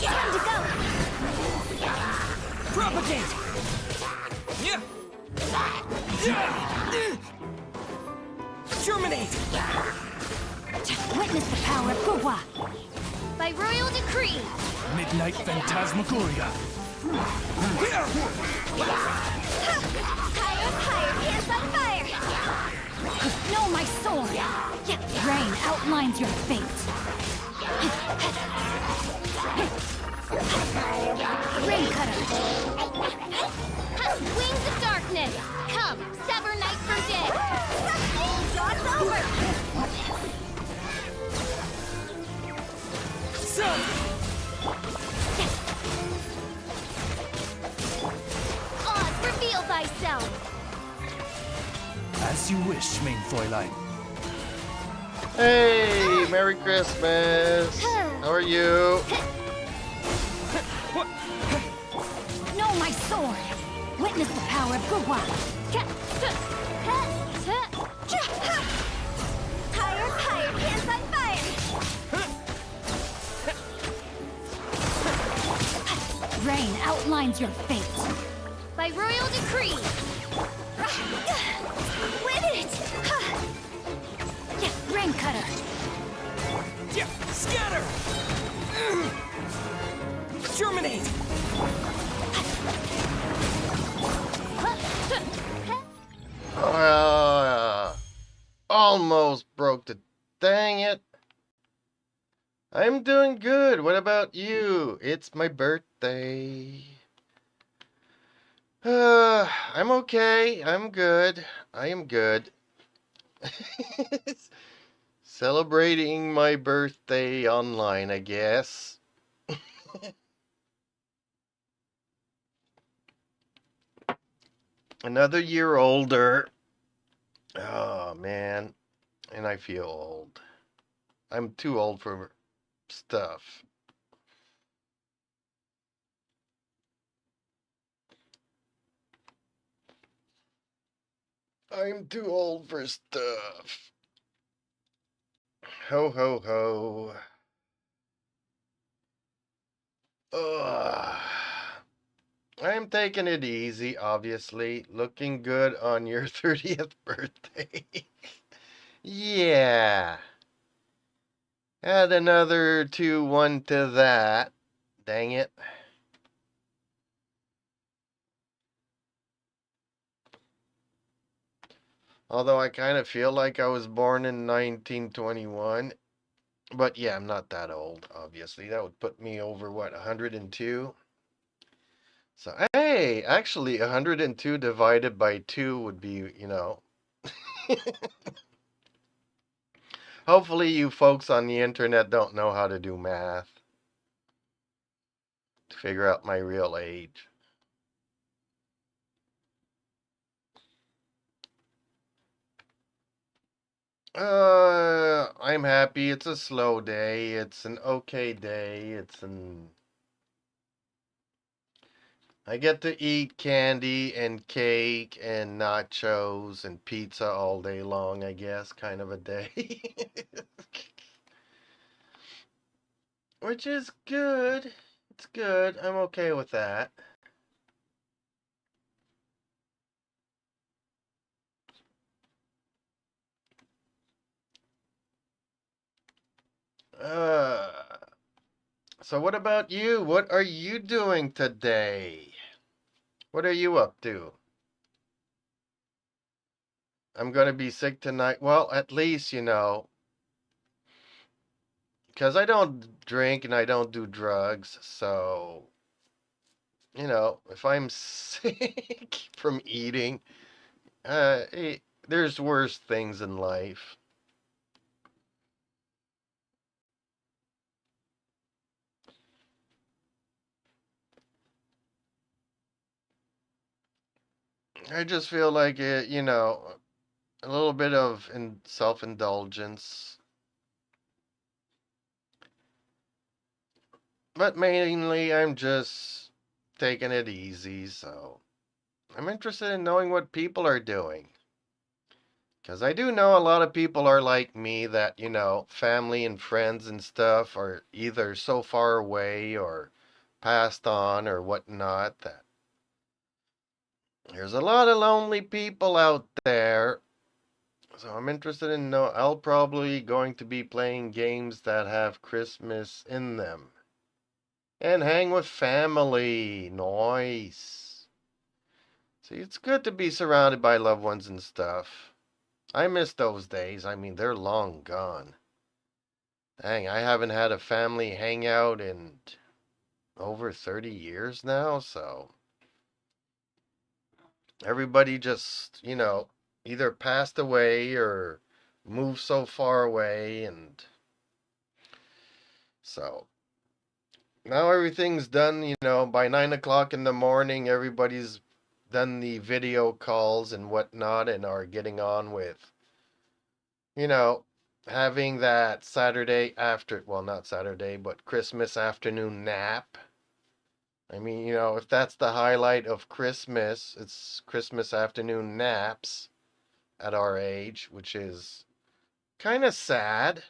Time to go. Propagate! Yeah! Germinate! Witness the power of Gugwa. By royal decree. Midnight Phantasmagoria. Higher, higher, hands on fire. Know my sword. Rain outlines your fate. Rain cutter. Wings of darkness. Come, sever night from day. God's over. Oz, reveal thyself. As you wish, main Fräulein. Hey, Merry Christmas. How are you? Know my sword. Witness the power of Gugwa. Higher, higher, hands on fire. Rain outlines your fate. By royal decree. Win it! Rain cutter. Scatter! Germinate! Almost broke the... Dang it. I'm doing good. What about you? It's my birthday. I'm okay. I'm good. I am good. Celebrating my birthday online, I guess. Another year older. Oh, man. And I feel old. I'm too old for stuff. I'm too old for stuff. Ho, ho, ho. Ugh. I'm taking it easy, obviously. Looking good on your 30th birthday. Yeah. Add another 2-1 to that. Dang it. Although I kind of feel like I was born in 1921. But yeah, I'm not that old, obviously. That would put me over, what, 102? So, hey, actually, 102 divided by 2 would be, you know. Hopefully you folks on the internet don't know how to do math to figure out my real age. I'm happy. It's a slow day. It's an okay day. I get to eat candy and cake and nachos and pizza all day long, I guess, kind of a day. Which is good. It's good. I'm okay with that. So what about you? What are you doing today? What are you up to? I'm going to be sick tonight. Well, at least, you know, because I don't drink and I don't do drugs, so you know, if I'm sick from eating, there's worse things in life. I just feel like it, you know, a little bit of self-indulgence. But mainly, I'm just taking it easy, so I'm interested in knowing what people are doing. Because I do know a lot of people are like me that, you know, family and friends and stuff are either so far away or passed on or whatnot that there's a lot of lonely people out there. So I'm interested in know I'll probably going to be playing games that have Christmas in them. And hang with family. Nice. See, it's good to be surrounded by loved ones and stuff. I miss those days. I mean, they're long gone. Dang, I haven't had a family hangout in over 30 years now, so everybody just, you know, either passed away or moved so far away, and so now everything's done, you know, by 9 o'clock in the morning, everybody's done the video calls and whatnot and are getting on with, you know, having that Saturday after, well, not Saturday, but Christmas afternoon nap. I mean, you know, if that's the highlight of Christmas, it's Christmas afternoon naps at our age, which is kind of sad.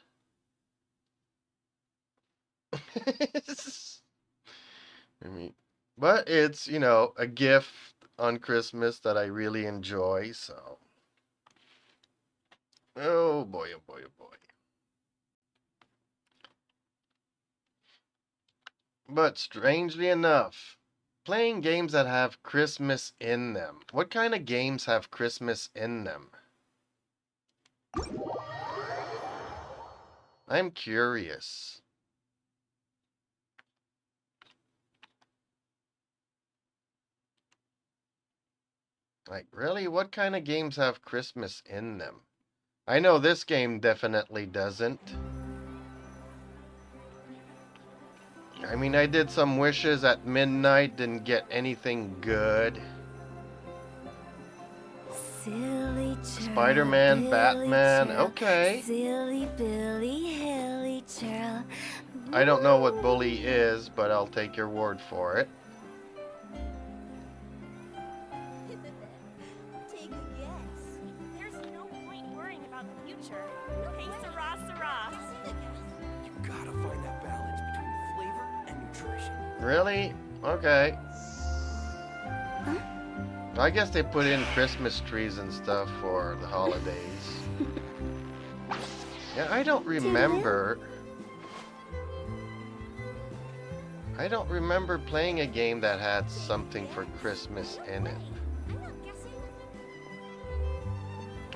I mean, but it's, you know, a gift on Christmas that I really enjoy, so. Oh boy, oh boy, oh boy. But strangely enough, playing games that have Christmas in them. What kind of games have Christmas in them? I'm curious. Like, really? What kind of games have Christmas in them? I know this game definitely doesn't. I mean, I did some wishes at midnight, didn't get anything good. Spider-Man, Batman, okay. Silly Billy, hilly churl. I don't know what bully is, but I'll take your word for it. Take a guess. There's no point worrying about the future. Hey, Sarah, Sarah. You gotta find that balance between flavor and nutrition. Really? Okay. I guess they put in Christmas trees and stuff for the holidays. Yeah, I don't remember playing a game that had something for Christmas in it.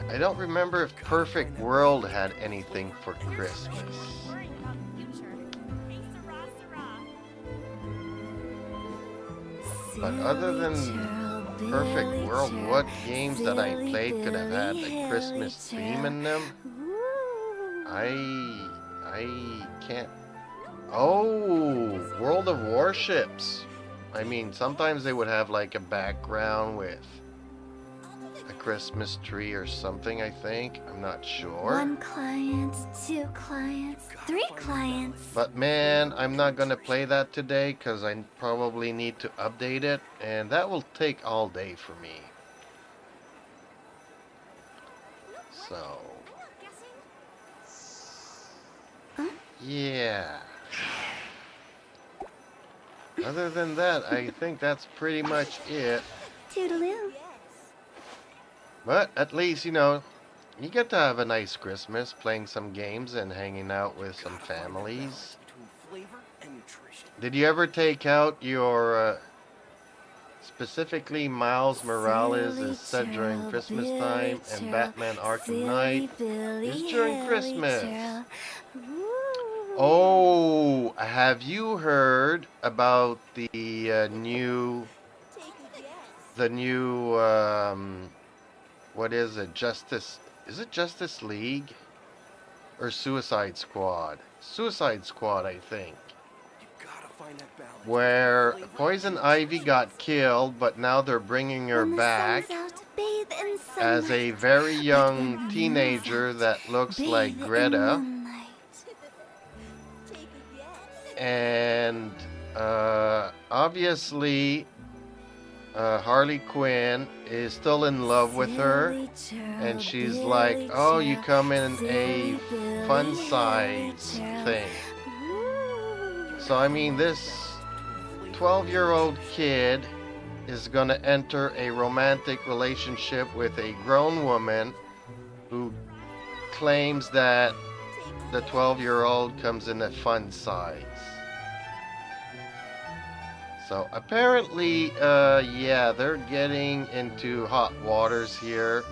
I don't remember if Perfect World had anything for Christmas. Worrying about the future. Hey, Sarah, Sarah. But other than Perfect World, what games that I played could have had a Christmas theme in them? I can't. Oh, World of Warships. I mean, sometimes they would have like a background with a Christmas tree or something, I think. I'm not sure. 1 client, 2 clients, 3 clients. But man, I'm not gonna play that today because I probably need to update it, and that will take all day for me. So, yeah. Other than that, I think that's pretty much it. Toodaloo. But at least, you know, you get to have a nice Christmas playing some games and hanging out with some families. Between flavor and nutrition. Did you ever take out your, specifically Miles Morales is set during Christmas time and Batman Arkham Knight is during Christmas. Oh, have you heard about the new, what is it? Is it Justice League or Suicide Squad? Suicide Squad, I think. Where Poison Ivy got killed, but now they're bringing her back as a very young teenager that looks like Greta. And obviously Harley Quinn is still in love with her, and she's like, oh, you come in a fun size thing. So I mean, this 12-year-old kid is gonna enter a romantic relationship with a grown woman who claims that the 12-year-old comes in a fun size. So apparently, yeah, they're getting into hot waters here.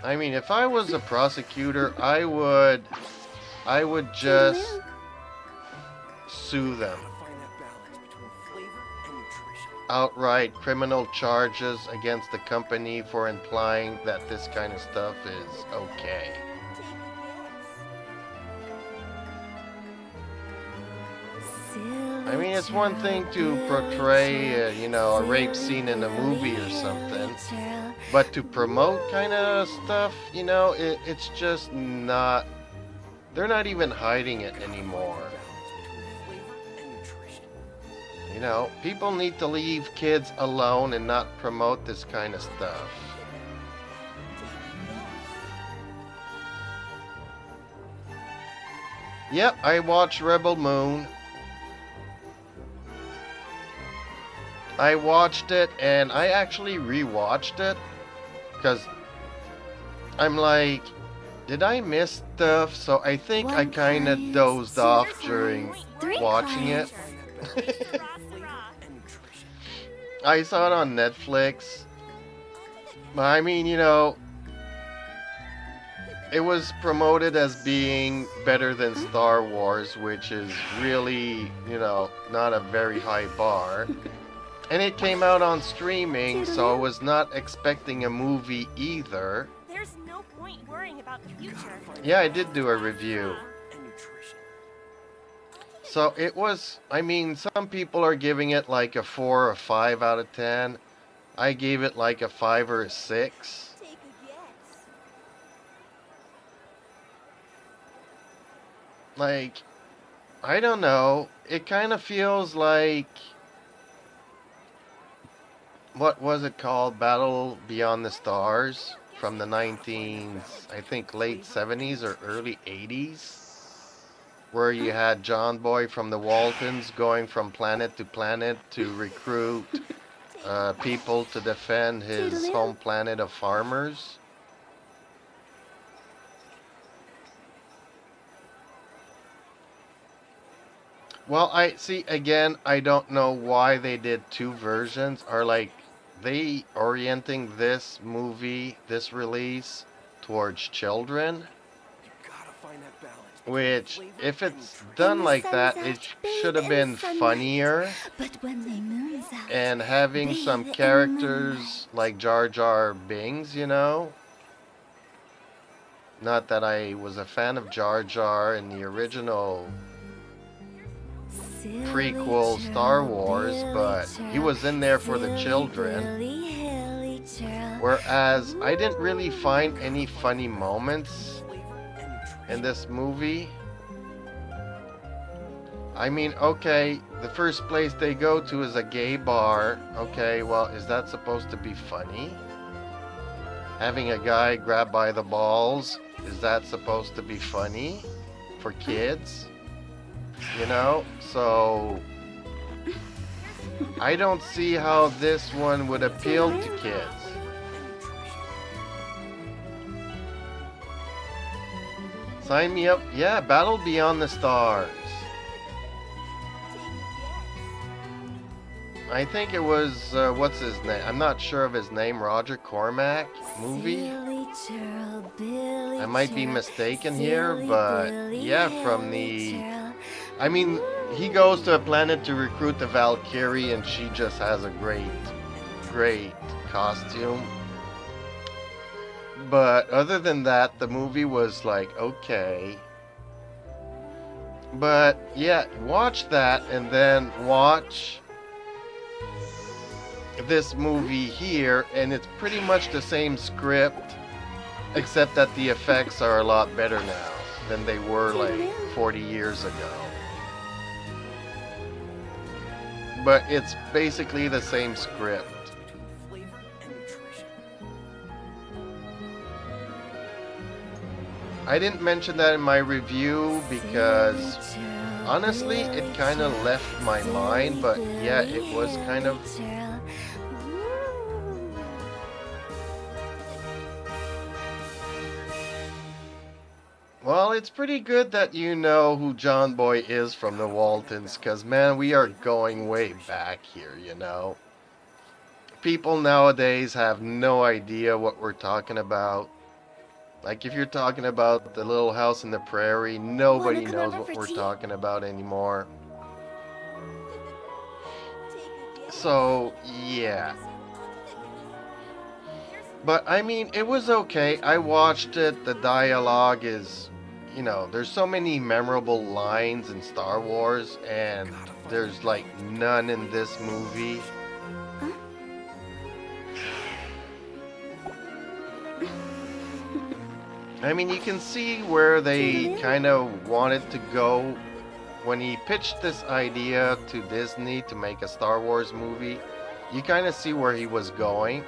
I mean, if I was a prosecutor, I would just sue them. Outright criminal charges against the company for implying that this kind of stuff is okay. I mean, it's one thing to portray, you know, a rape scene in a movie or something, but to promote kind of stuff, you know, it's just not, they're not even hiding it anymore. You know, people need to leave kids alone and not promote this kind of stuff. Yep, I watched Rebel Moon. I watched it, and I actually rewatched it because I'm like, did I miss stuff? So I think I kind of dozed off during watching it. I saw it on Netflix. But I mean, you know, it was promoted as being better than Star Wars, which is really, you know, not a very high bar. And it came out on streaming, so I was not expecting a movie either. There's no point worrying about the future. Yeah, I did do a review. So it was, I mean, some people are giving it like a 4 or 5 out of 10. I gave it like a 5 or a 6. Like, I don't know. It kind of feels like, what was it called? Battle Beyond the Stars from the I think late 70s or early 80s. Where you had John Boy from the Waltons going from planet to planet to recruit people to defend his home planet of farmers. Well, I see, again, I don't know why they did 2 versions. Are like they orienting this movie, this release, towards children? Which, if it's done like that, it should have been funnier. And having some characters like Jar Jar Binks, you know? Not that I was a fan of Jar Jar in the original prequel Star Wars, but he was in there for the children. Whereas I didn't really find any funny moments in this movie. I mean, okay, the first place they go to is a gay bar. Okay, well, is that supposed to be funny? Having a guy grab by the balls, is that supposed to be funny for kids? You know, so I don't see how this one would appeal to kids. Sign me up. Yeah, Battle Beyond the Stars. I think it was, what's his name? I'm not sure of his name, Roger Cormack movie. I might be mistaken here, but yeah, from the... I mean, he goes to a planet to recruit the Valkyrie, and she just has a great costume. But other than that, the movie was like, okay. But yeah, watch that and then watch this movie here, and it's pretty much the same script, except that the effects are a lot better now than they were like 40 years ago. But it's basically the same script. I didn't mention that in my review because honestly it kind of left my mind, but yeah, it was kind of... Well, it's pretty good that you know who John Boy is from the Waltons, because man, we are going way back here, you know. People nowadays have no idea what we're talking about. Like, if you're talking about the Little House in the Prairie, nobody knows what we're talking about anymore. So, yeah. But, I mean, it was okay. I watched it. The dialogue is, you know, there's so many memorable lines in Star Wars, and there's, like, none in this movie. I mean, you can see where they kind of wanted to go when he pitched this idea to Disney to make a Star Wars movie. You kind of see where he was going.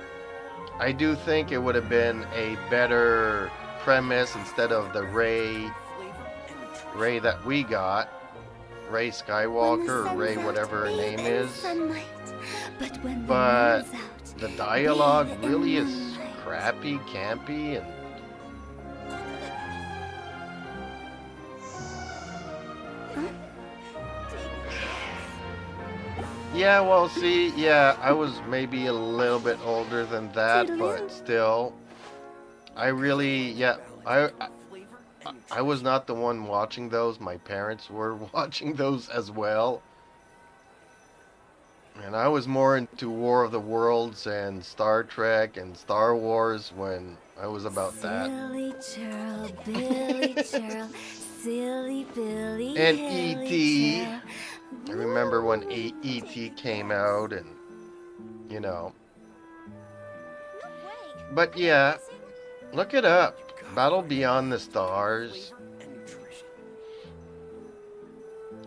I do think it would have been a better premise instead of the Rey that we got. Rey Skywalker, or Rey whatever her name is. But the dialogue really is crappy, campy, and yeah, well, see, yeah, I was maybe a little bit older than that, but still, I really, yeah, I was not the one watching those. My parents were watching those as well. And I was more into War of the Worlds and Star Trek and Star Wars when I was about that. And E.T. I remember when E.T. came out, and, you know. But yeah, look it up. Battle Beyond the Stars.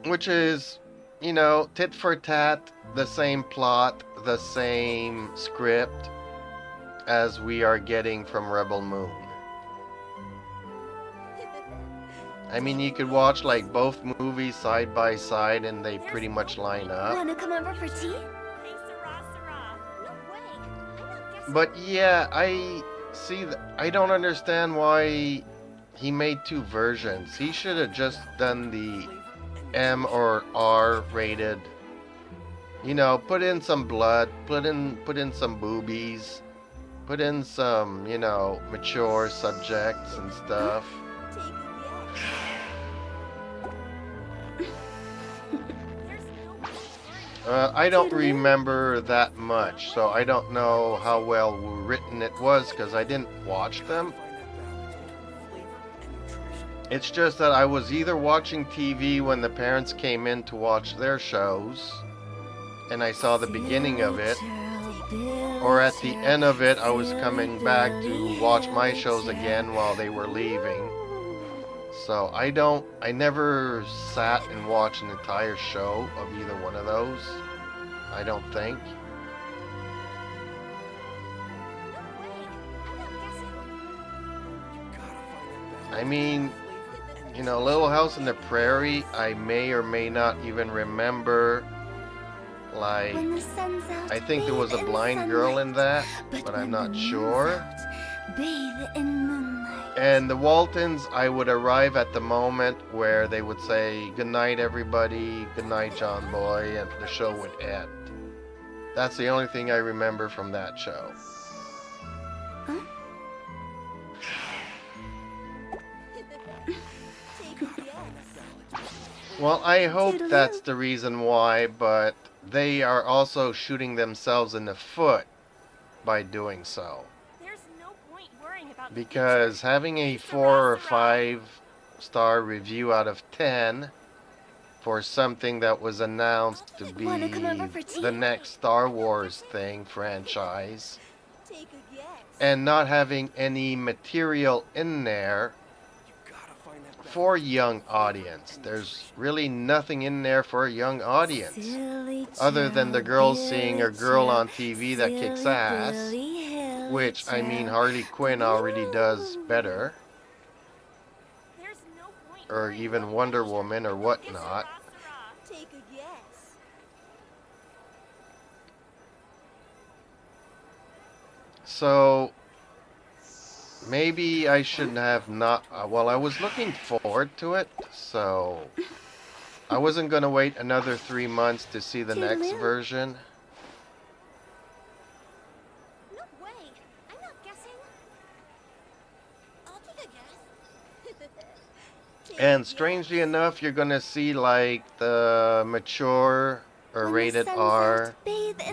Which is, you know, tit for tat, the same plot, the same script as we are getting from Rebel Moon. I mean, you could watch like both movies side by side and they pretty much line up. Wanna come over for tea? Hey, Sarah, Sarah. No way. I'm not guessing. But yeah, I see I don't understand why he made two versions. He should have just done the M or R rated. You know, put in some blood, put in some boobies, put in some, you know, mature subjects and stuff. I don't remember that much, so I don't know how well written it was because I didn't watch them. It's just that I was either watching TV when the parents came in to watch their shows, and I saw the beginning of it, or at the end of it I was coming back to watch my shows again while they were leaving. So I never sat and watched an entire show of either one of those. I don't think. I mean, you know, Little House in the Prairie, I may or may not even remember. Like, I think there was a blind girl in that, but I'm not sure. And the Waltons, I would arrive at the moment where they would say, "Good night, everybody. Good night, John Boy," and the show would end. That's the only thing I remember from that show. Well, I hope that's the reason why, but they are also shooting themselves in the foot by doing so. There's no point worrying about the Because having a 4 or 5 star review out of 10 for something that was announced to be the next Star Wars thing franchise, and not having any material in there for young audience. There's really nothing in there for a young audience other than the girls seeing a girl on TV that kicks ass, which I mean Harley Quinn already does better, or even Wonder Woman or whatnot. So maybe I shouldn't have not. Well, I was looking forward to it, so I wasn't gonna wait another 3 months to see the next version. No way. I'm not guessing. I'll take a guess. And strangely enough, you're gonna see like the mature or rated R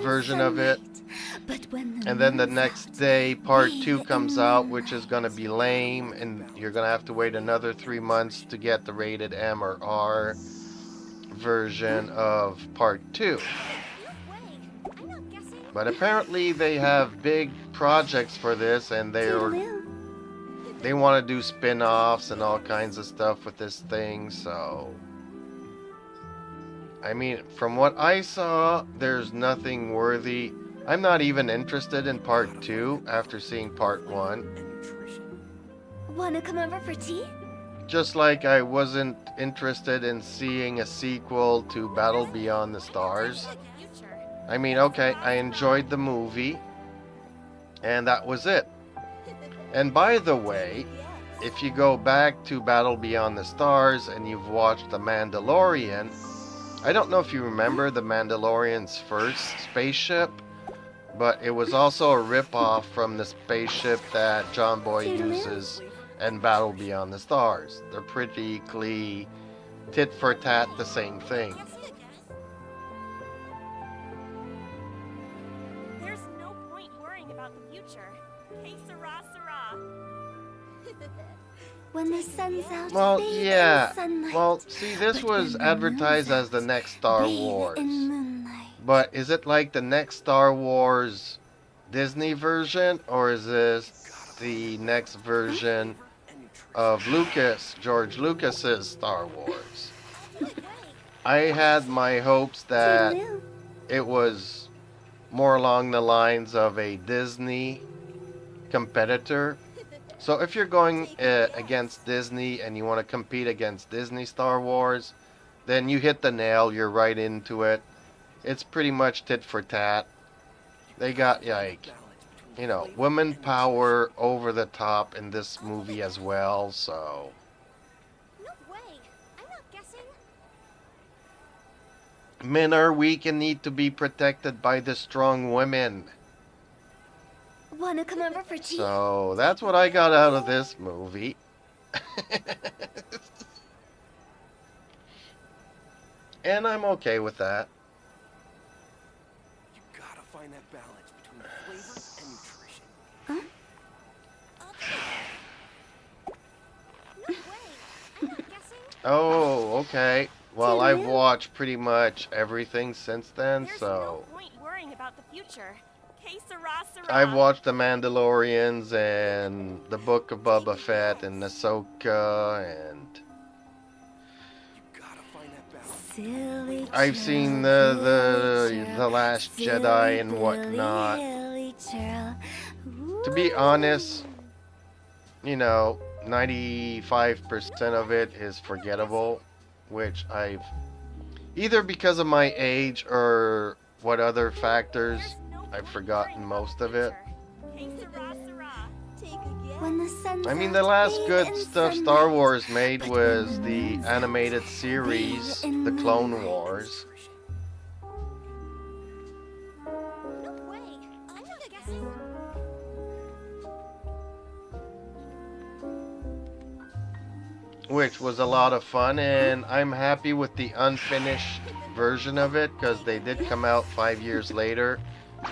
version of it. And then the next day, part 2 comes out, which is going to be lame, and you're going to have to wait another 3 months to get the rated M or R version of part 2. But apparently they have big projects for this, and they want to do spin-offs and all kinds of stuff with this thing, so... I mean, from what I saw, there's nothing worthy. I'm not even interested in part 2 after seeing part 1. Wanna come over for tea? Just like I wasn't interested in seeing a sequel to Battle Beyond the Stars. I mean, okay, I enjoyed the movie, and that was it. And by the way, if you go back to Battle Beyond the Stars and you've watched The Mandalorian, I don't know if you remember the Mandalorian's first spaceship, but it was also a rip-off from the spaceship that John Boy uses in Battle Beyond the Stars. They're pretty tit for tat the same thing. There's no point worrying about the future. Que sera, sera. When the sun's out, Well, bathe in yeah. sunlight. Well, see, this was advertised as the next Star Bathe Wars. in moonlight. But is it like the next Star Wars Disney version, or is this the next version of George Lucas's Star Wars? I had my hopes that it was more along the lines of a Disney competitor. So if you're going against Disney and you want to compete against Disney Star Wars, then you hit the nail, you're right into it. It's pretty much tit for tat. They got, like, you know, women power over the top in this movie as well, so... No way. I'm not guessing. Men are weak and need to be protected by the strong women. Wanna come over for tea? So, that's what I got out of this movie. And I'm okay with that. You gotta find that balance between flavor and nutrition. No way. I'm not guessing. Oh, okay. Well, I've watched pretty much everything since then, There's so... no point worrying about the future. Que sera, sera. I've watched The Mandalorians and The Book of Boba Fett and Ahsoka, and You gotta find that balance. Silly I've seen the Last Jedi and whatnot. To be honest, you know, 95% of it is forgettable, which I've either because of my age or what other factors, I've forgotten most of it. Que sera, sera. When the sun's I mean, out, the last bathe good in stuff Star sunlight. Wars made was the animated series, The Clone Wars. which was a lot of fun, and I'm happy with the unfinished version of it because they did come out 5 years later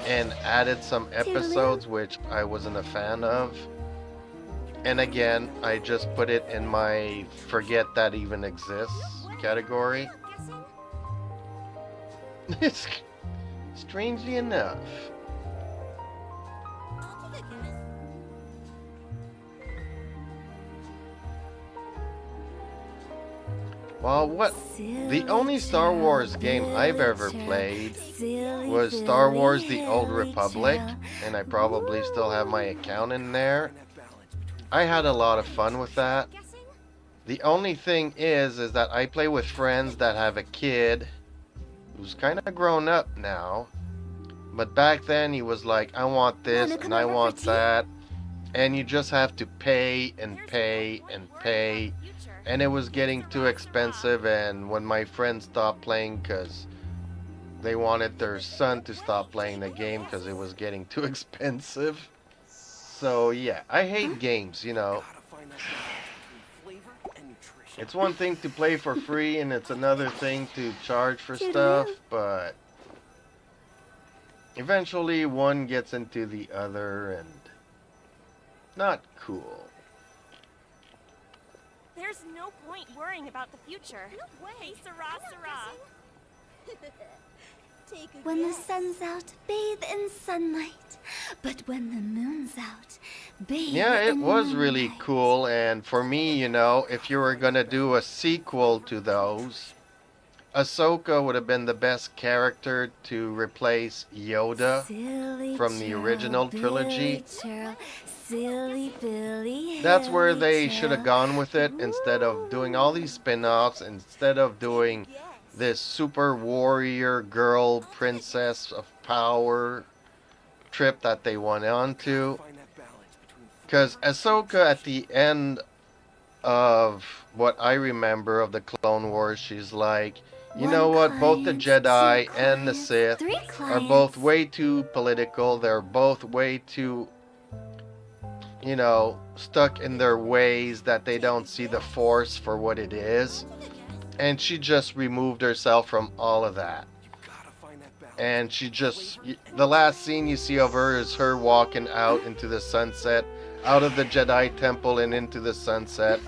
and added some episodes which I wasn't a fan of. And again, I just put it in my forget that even exists category. Strangely enough. Well, the only Star Wars game I've ever played was Star Wars The Old Republic, and I probably still have my account in there. I had a lot of fun with that. The only thing is that I play with friends that have a kid who's kind of grown up now. But back then he was like, I want this and I want that. And you just have to pay and pay and pay. And it was getting too expensive, and when my friends stopped playing because they wanted their son to stop playing the game because it was getting too expensive. So yeah, I hate games, you know. It's one thing to play for free and it's another thing to charge for stuff, but eventually one gets into the other and not cool. There's no point worrying about the future. No way. Hey, Sarah. When the sun's out, bathe in sunlight. But when the moon's out, bathe Yeah, it in was really moonlight. cool, and for me, you know, if you were gonna do a sequel to those, Ahsoka would have been the best character to replace Yoda from the original trilogy. That's where they should have gone with it instead of doing all these spin-offs, instead of doing this super warrior girl princess of power trip that they went on to. Because Ahsoka at the end of what I remember of the Clone Wars, she's like, you know what, both the Jedi and the Sith are both way too political, they're both way too, you know, stuck in their ways that they don't see the Force for what it is. And she just removed herself from all of that. And she just, the last scene you see of her is her walking out into the sunset, out of the Jedi Temple and into the sunset,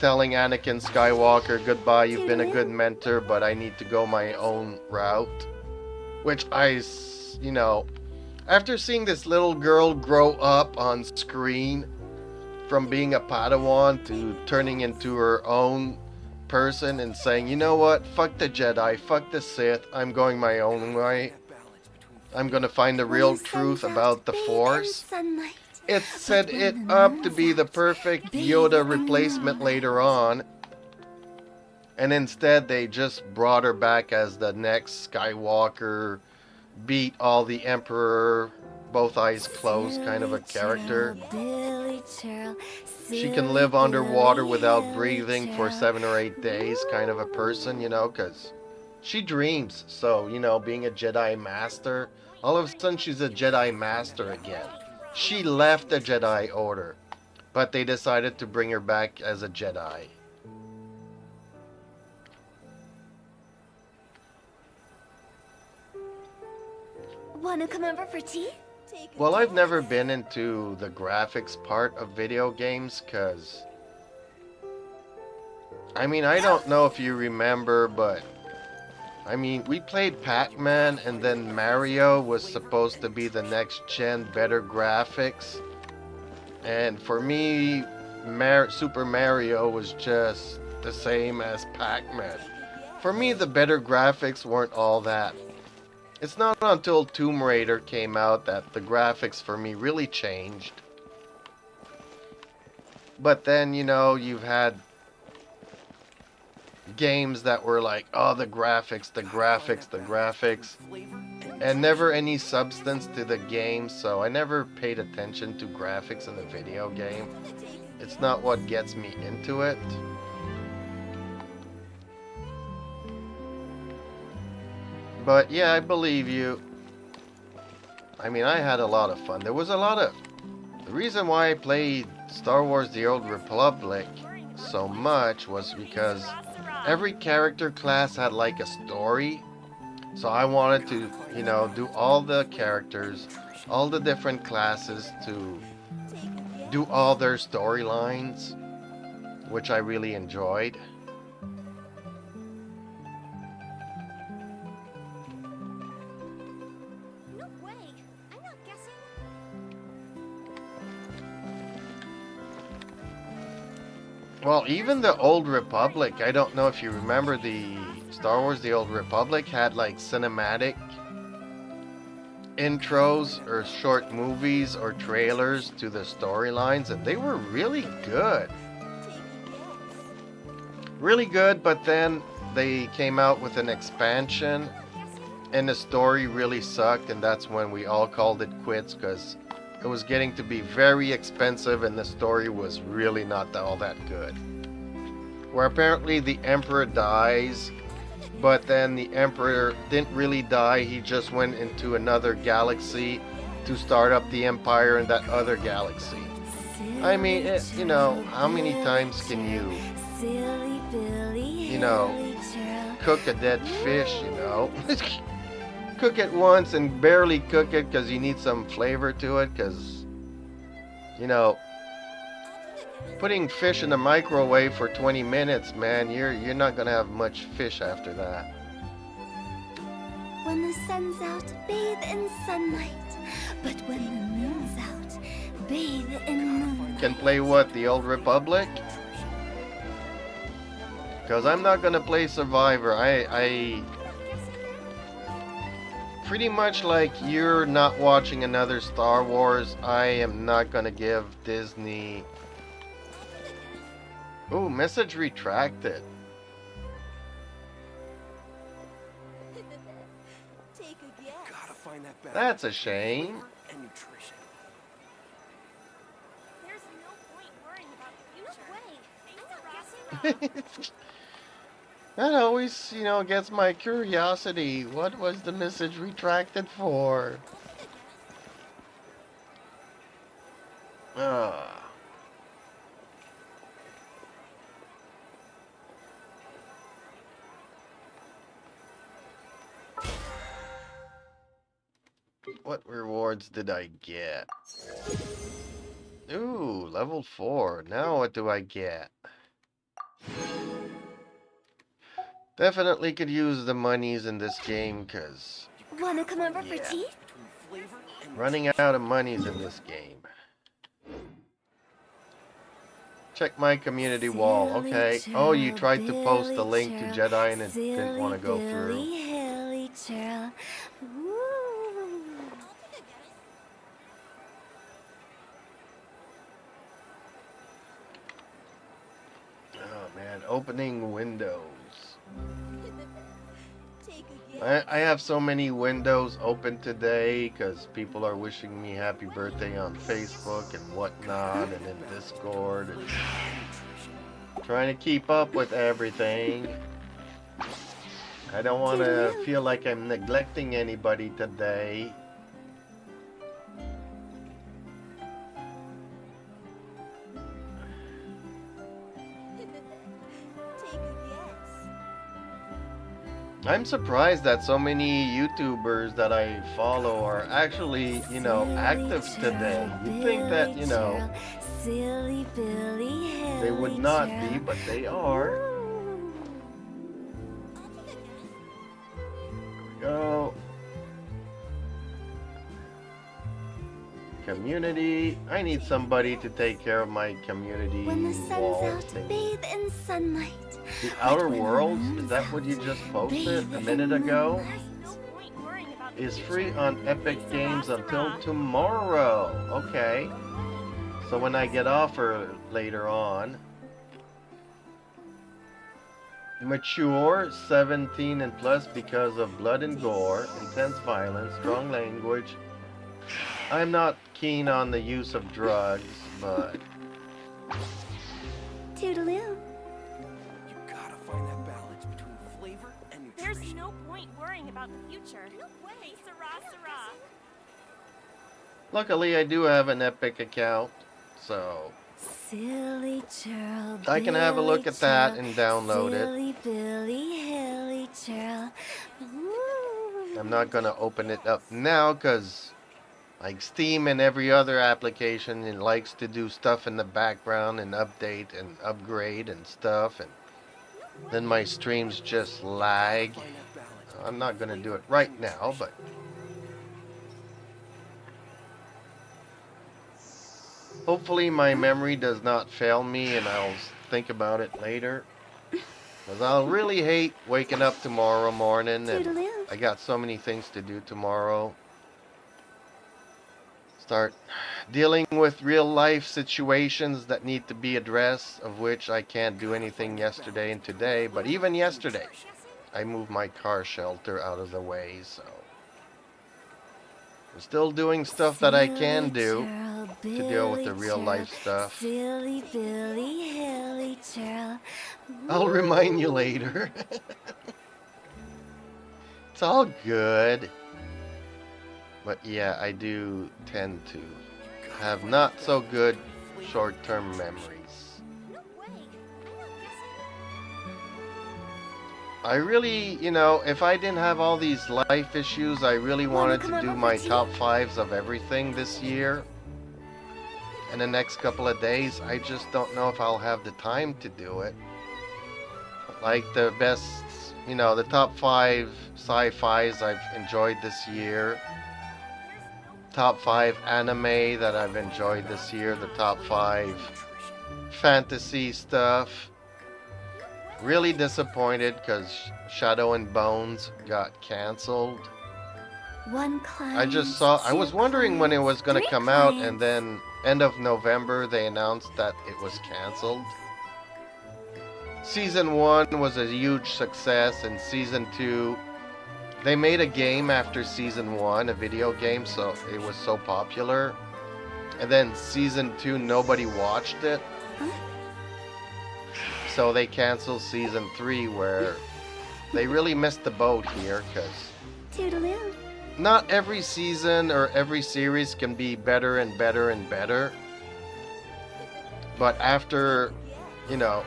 telling Anakin Skywalker, goodbye, you've been a good mentor, but I need to go my own route. Which you know, after seeing this little girl grow up on screen from being a Padawan to turning into her own person and saying, you know what, fuck the Jedi, fuck the Sith, I'm going my own way. I'm gonna find the real truth about the Force. It set it up to be the perfect Yoda replacement later on. And instead they just brought her back as the next Skywalker, beat all the Emperor, both eyes closed kind of a character. She can live underwater without breathing for 7 or 8 days kind of a person, you know, because she dreams. So, you know, being a Jedi Master, all of a sudden she's a Jedi Master again. She left the Jedi Order, but they decided to bring her back as a Jedi. Wanna come over for tea? Well, I've never been into the graphics part of video games, because I mean, I don't know if you remember, but I mean, we played Pac-Man, and then Mario was supposed to be the next gen, better graphics. And for me, Super Mario was just the same as Pac-Man. For me, the better graphics weren't all that. It's not until Tomb Raider came out that the graphics for me really changed. But then, you know, you've had games that were like, oh, the graphics, and never any substance to the game, so I never paid attention to graphics in the video game. It's not what gets me into it. But yeah, I believe you. I mean, I had a lot of fun. There was a lot of... The reason why I played Star Wars The Old Republic so much was because every character class had like a story. So I wanted to, you know, do all the characters, all the different classes to do all their storylines, which I really enjoyed. No way. I'm not guessing. Well, even the Old Republic, I don't know if you remember the Star Wars The Old Republic had like cinematic intros or short movies or trailers to the storylines, and they were really good. Really good, but then they came out with an expansion and the story really sucked, and that's when we all called it quits because it was getting to be very expensive and the story was really not all that good. Where apparently the Emperor dies, but then the Emperor didn't really die, he just went into another galaxy to start up the Empire in that other galaxy. I mean, you know, how many times can you know, cook a dead fish, you know? Cook it once and barely cook it because you need some flavor to it, because, you know, putting fish in the microwave for 20 minutes, man, you're not gonna have much fish after that. When the sun's out, bathe in sunlight. But when the moon's out, bathe in moonlight. Can play what, the Old Republic? Because I'm not gonna play Survivor. I pretty much like you're not watching another Star Wars, I am not gonna give Disney... Ooh, message retracted. Take a guess. Gotta find that balance. That's a shame. And nutrition. There's no point worrying about the future. No way. Hey, I'm not guessing. That always, you know, gets my curiosity. What was the message retracted for? What rewards did I get? Ooh, level 4. Now what do I get? Definitely could use the monies in this game, because Wanna come over for tea? running out of monies in this game. Check my community wall. Okay. Oh, you tried to post the link to Jedi and it didn't want to go through. Hilly churl. Oh man, opening windows. Take a guess. I have so many windows open today because people are wishing me happy birthday on Facebook and whatnot and in Discord. And trying to keep up with everything. I don't want to feel like I'm neglecting anybody today. Take a guess. I'm surprised that so many YouTubers that I follow are actually, you know, active today. You'd think that, you know, they would not be, but they are. Go. Community. I need somebody to take care of my community When the sun's wall out, thingy. bathe in sunlight. The Outer Worlds? Is that what you just posted a minute ago? There's no point worrying about the Is future. free on Epic Games until tomorrow. Okay. So when I get off or later on. Mature, 17 and plus because of blood and gore, intense violence, strong language. I'm not keen on the use of drugs, but... Toodaloo. You gotta find that balance between flavor and nutrition. There's no point worrying about the future. No way. Hey, Sarah. Luckily, I do have an Epic account, so Silly churl, I can have a look Billy at that churl, and download it. silly Billy Hilly churl. Ooh. I'm not gonna open it up now because like Steam and every other application, it likes to do stuff in the background and update and upgrade and stuff, and then my streams just lag. I'm not gonna do it right now, but hopefully my memory does not fail me and I'll think about it later. Because I'll really hate waking up tomorrow morning and Toodaloo. I got so many things to do tomorrow. Start dealing with real life situations that need to be addressed, of which I can't do anything yesterday and today. But even yesterday, I moved my car shelter out of the way, so I'm still doing stuff that I can do to deal with the real life stuff. Silly Billy Hilly churl. I'll remind you later. It's all good. But yeah, I do tend to have not so good short-term memories. I really, you know, if I didn't have all these life issues, I really wanted to do my top 5s of everything this year. In the next couple of days, I just don't know if I'll have the time to do it. Like the best, you know, the top 5 sci-fis I've enjoyed this year. Top 5 anime that I've enjoyed this year. The top 5 fantasy stuff. Really disappointed because Shadow and Bones got canceled. I just saw, I was wondering when it was going to come out, and then end of November they announced that it was canceled. Season 1 was a huge success, and Season 2, they made a game after Season 1, a video game, so it was so popular. And then Season 2, nobody watched it. So they canceled Season 3, where they really missed the boat here, because not every season or every series can be better and better and better. But after, you know,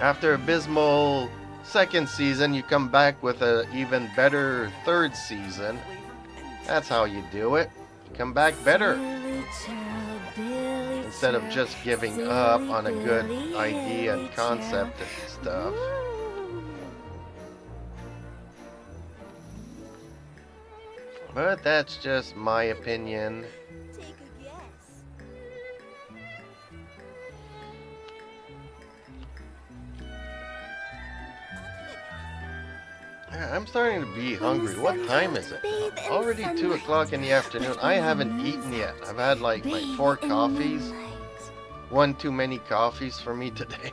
after abysmal second season, you come back with an even better third season. That's how you do it. You come back better. Instead of just giving up on a good idea and concept and stuff. But that's just my opinion. I'm starting to be hungry. What time is it? Already 2 o'clock in the afternoon. I haven't eaten yet. I've had like my 4 coffees. One too many coffees for me today.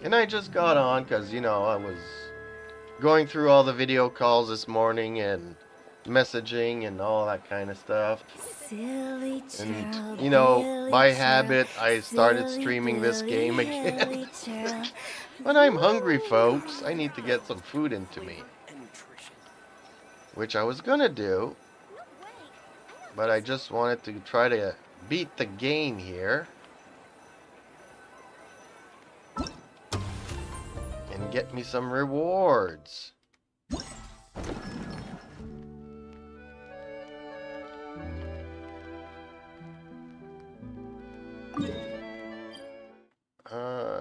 And I just got on because, you know, I was going through all the video calls this morning and messaging and all that kind of stuff. And, you know, by habit, I started streaming this game again. But I'm hungry, folks. I need to get some food into me. Which I was gonna do. But I just wanted to try to beat the game here. And get me some rewards.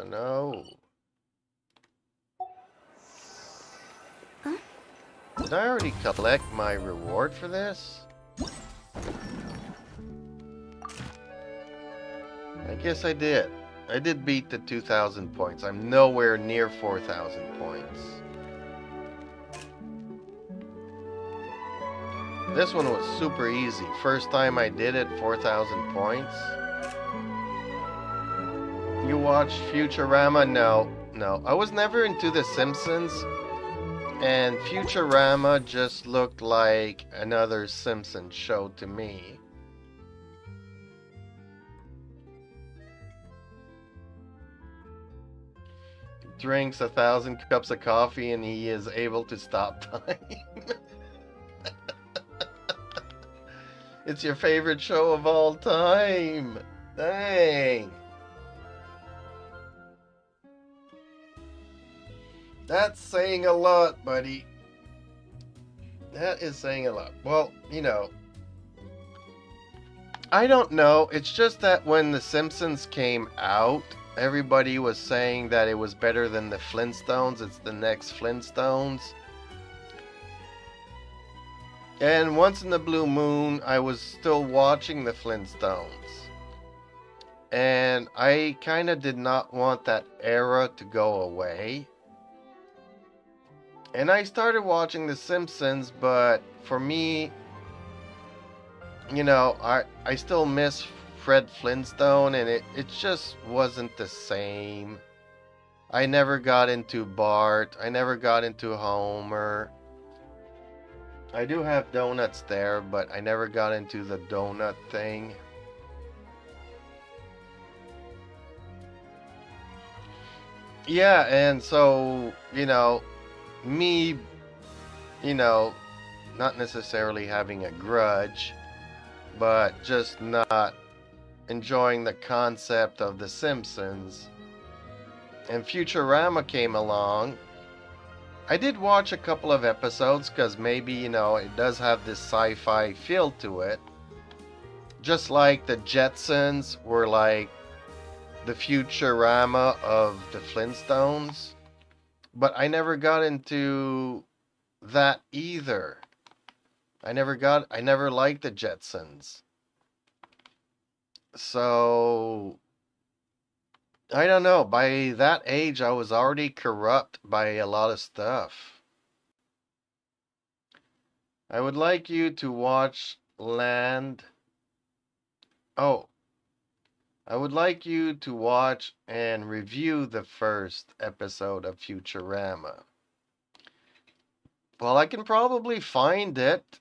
No. Did I already collect my reward for this? I guess I did. I did beat the 2,000 points. I'm nowhere near 4,000 points. This one was super easy. First time I did it, 4,000 points. You watched Futurama? No. I was never into The Simpsons. And Futurama just looked like another Simpsons show to me. He drinks 1,000 cups of coffee and he is able to stop time. It's your favorite show of all time. Dang. That's saying a lot, buddy. That is saying a lot. Well, you know, I don't know. It's just that when The Simpsons came out, everybody was saying that it was better than the Flintstones. It's the next Flintstones. And once in the blue moon, I was still watching the Flintstones. And I kind of did not want that era to go away. And I started watching The Simpsons, but for me, you know, I still miss Fred Flintstone, and it just wasn't the same. I never got into Bart. I never got into Homer. I do have donuts there, but I never got into the donut thing. Yeah, and so, you know, me, you know, not necessarily having a grudge, but just not enjoying the concept of The Simpsons. And Futurama came along. I did watch a couple of episodes because maybe, you know, it does have this sci-fi feel to it. Just like the Jetsons were like the Futurama of the Flintstones. But I never got into that either. I never liked the Jetsons. So, I don't know. By that age, I was already corrupt by a lot of stuff. I would like you to watch Land. Oh. I would like you to watch and review the first episode of Futurama. Well, I can probably find it.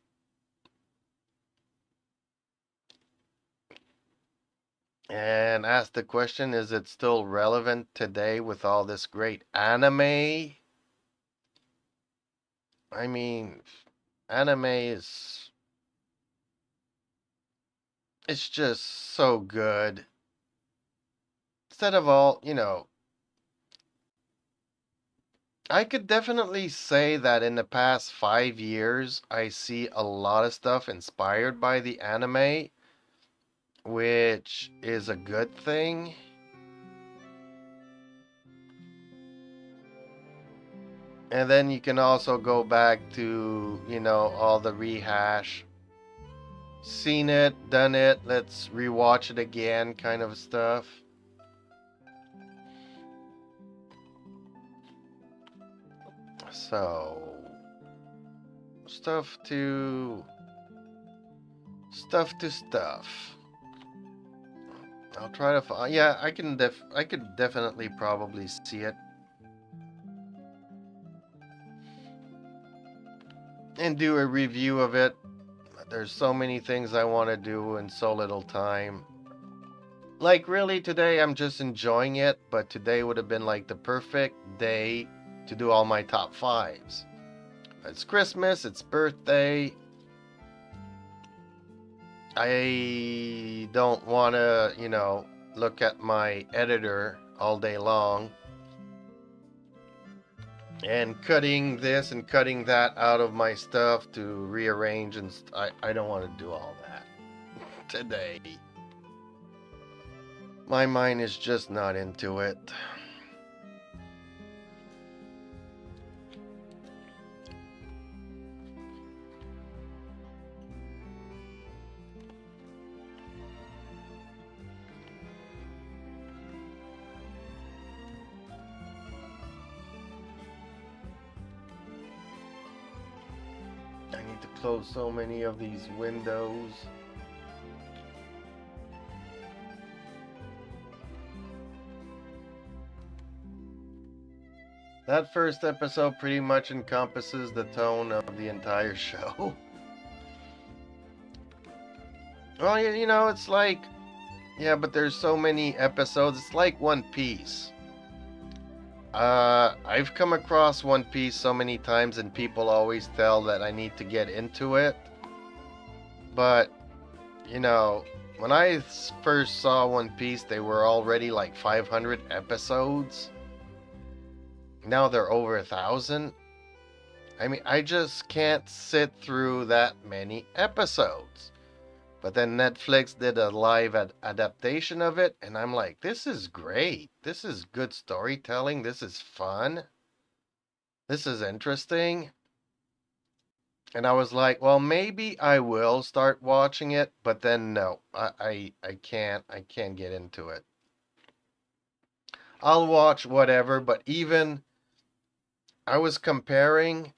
And ask the question, is it still relevant today with all this great anime? I mean, anime is... it's just so good. Instead of all, you know, I could definitely say that in the past 5 years, I see a lot of stuff inspired by the anime, which is a good thing. And then you can also go back to, you know, all the rehash. Seen it, done it, let's rewatch it again kind of stuff. So, stuff to stuff. I'll try to find. Yeah, I could definitely probably see it. And do a review of it. There's so many things I want to do in so little time. Like, really, today I'm just enjoying it, but today would have been like the perfect day to do all my top 5s. It's Christmas, it's birthday. I don't want to, you know, look at my editor all day long and cutting this and cutting that out of my stuff to rearrange, and I don't want to do all that today. My mind is just not into it. I need to close so many of these windows. That first episode pretty much encompasses the tone of the entire show. Well, you know, it's like... yeah, but there's so many episodes. It's like One Piece. I've come across One Piece so many times and people always tell that I need to get into it. But you know, when I first saw One Piece, they were already like 500 episodes. Now they're over 1,000. I mean, I just can't sit through that many episodes. But then Netflix did a live adaptation of it, and I'm like, this is great. This is good storytelling. This is fun. This is interesting. And I was like, well, maybe I will start watching it, but then no, I can't get into it. I'll watch whatever, but even I was comparing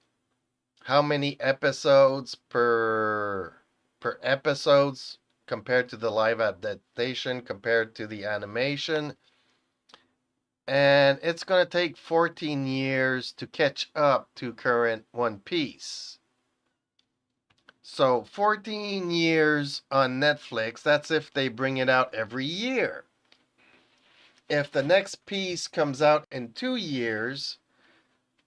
how many episodes per episodes compared to the live adaptation compared to the animation, and it's gonna take 14 years to catch up to current One Piece. So 14 years on Netflix, that's if they bring it out every year. If the next piece comes out in 2 years,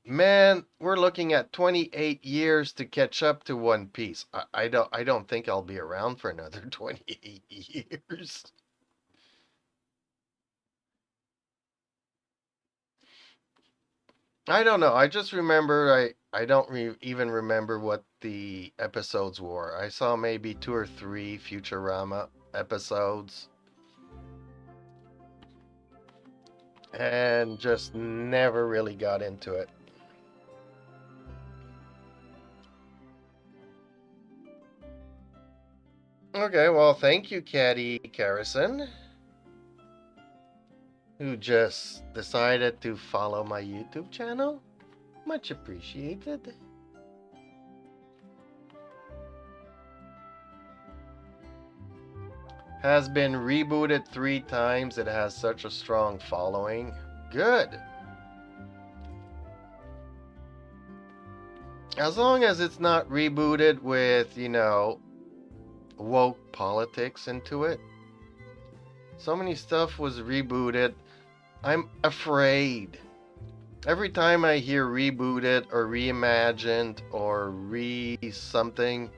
man, we're looking at 28 years to catch up to One Piece. I don't think I'll be around for another 28 years. I don't know. I just remember I don't even remember what the episodes were. I saw maybe 2 or 3 Futurama episodes. And just never really got into it. Okay, well, thank you, Caddy Carrison, who just decided to follow my YouTube channel. Much appreciated. Has been rebooted 3 times. It has such a strong following. Good. As long as it's not rebooted with, you know, woke politics into it. So many stuff was rebooted. I'm afraid. Every time I hear rebooted or reimagined or something,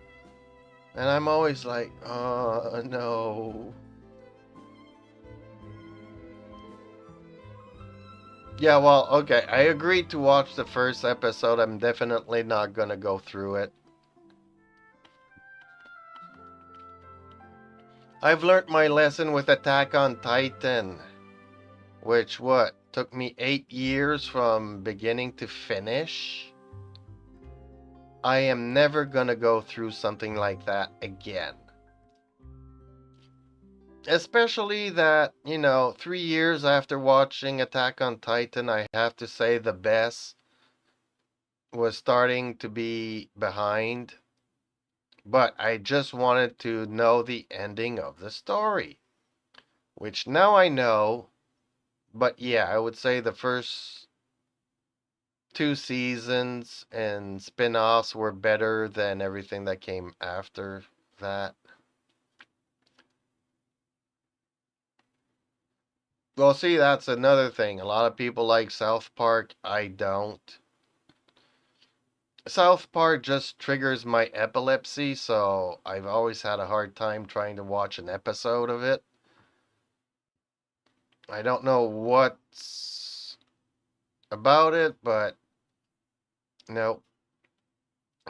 and I'm always like, oh no. Yeah, well, okay, I agreed to watch the first episode. I'm definitely not gonna go through it. I've learnt my lesson with Attack on Titan, which, took me 8 years from beginning to finish. I am never gonna go through something like that again. Especially that, you know, 3 years after watching Attack on Titan, I have to say the best was starting to be behind. But I just wanted to know the ending of the story, which now I know. But yeah, I would say the first 2 seasons and spin-offs were better than everything that came after that. Well, see, that's another thing. A lot of people like South Park. I don't. South Park just triggers my epilepsy, so I've always had a hard time trying to watch an episode of it. I don't know what's about it, but no.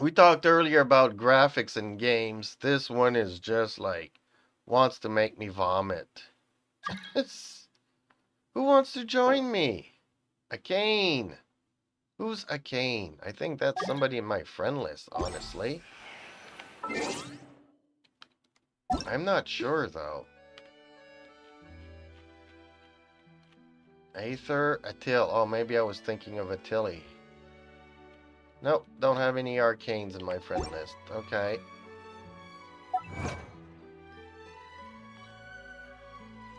We talked earlier about graphics in games. This one is just like, wants to make me vomit. Who wants to join me? Akane. Who's Akane? I think that's somebody in my friend list, honestly. I'm not sure, though. Aether, Attil. Oh, maybe I was thinking of Attili. Nope, don't have any arcanes in my friend list. Okay.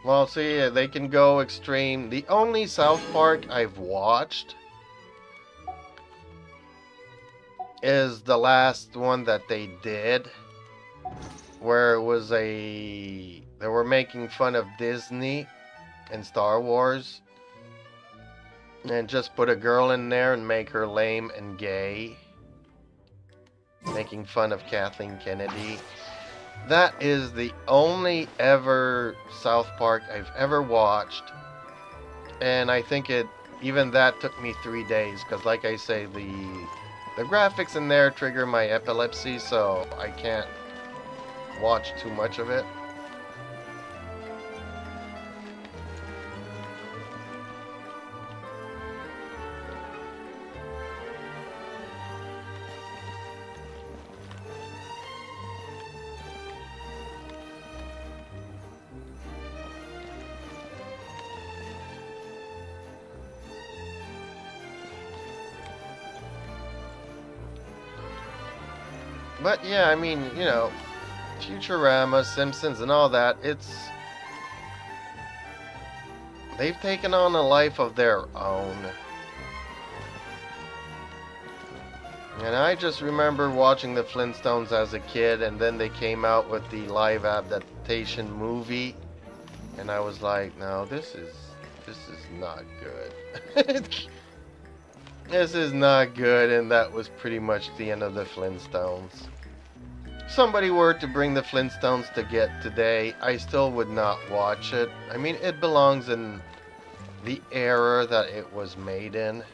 Well, see, they can go extreme. The only South Park I've watched is the last one that they did, where it was they were making fun of Disney and Star Wars, and just put a girl in there and make her lame and gay, making fun of Kathleen Kennedy. That is the only ever South Park I've ever watched. And I think even that took me 3 days, because like I say, the graphics in there trigger my epilepsy, so I can't watch too much of it. But yeah, I mean, you know, Futurama, Simpsons, and all that, they've taken on a life of their own. And I just remember watching the Flintstones as a kid, and then they came out with the live adaptation movie, and I was like, no, this is not good. This is not good, and that was pretty much the end of the Flintstones. If somebody were to bring the Flintstones to get today, I still would not watch it. I mean, it belongs in the era that it was made in.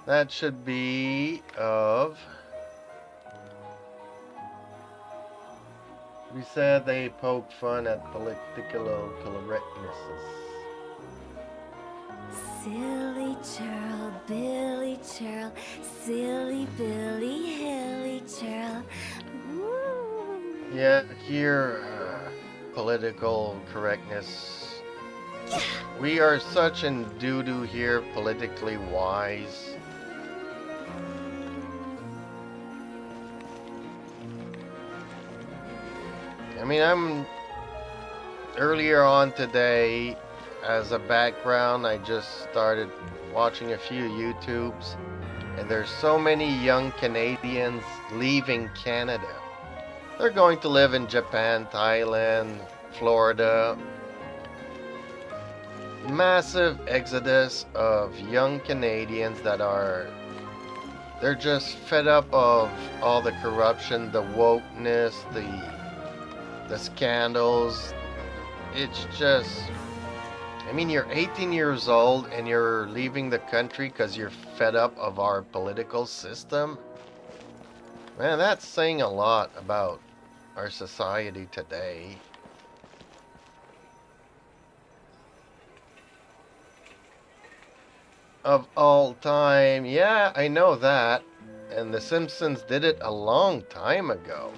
That should be of... We said they poke fun at political correctnesses. Silly churl, Billy churl, silly Billy, hilly churl. Yeah, here, political correctness. We are such in doo-doo here, politically wise. I mean, earlier on today, as a background, I just started watching a few YouTubes, and there's so many young Canadians leaving Canada. They're going to live in Japan, Thailand, Florida. Massive exodus of young Canadians they're just fed up of all the corruption, the wokeness, the scandals. It's just, I mean, you're 18 years old and you're leaving the country because you're fed up of our political system. Man, that's saying a lot about our society today. Of all time, yeah, I know that. And The Simpsons did it a long time ago.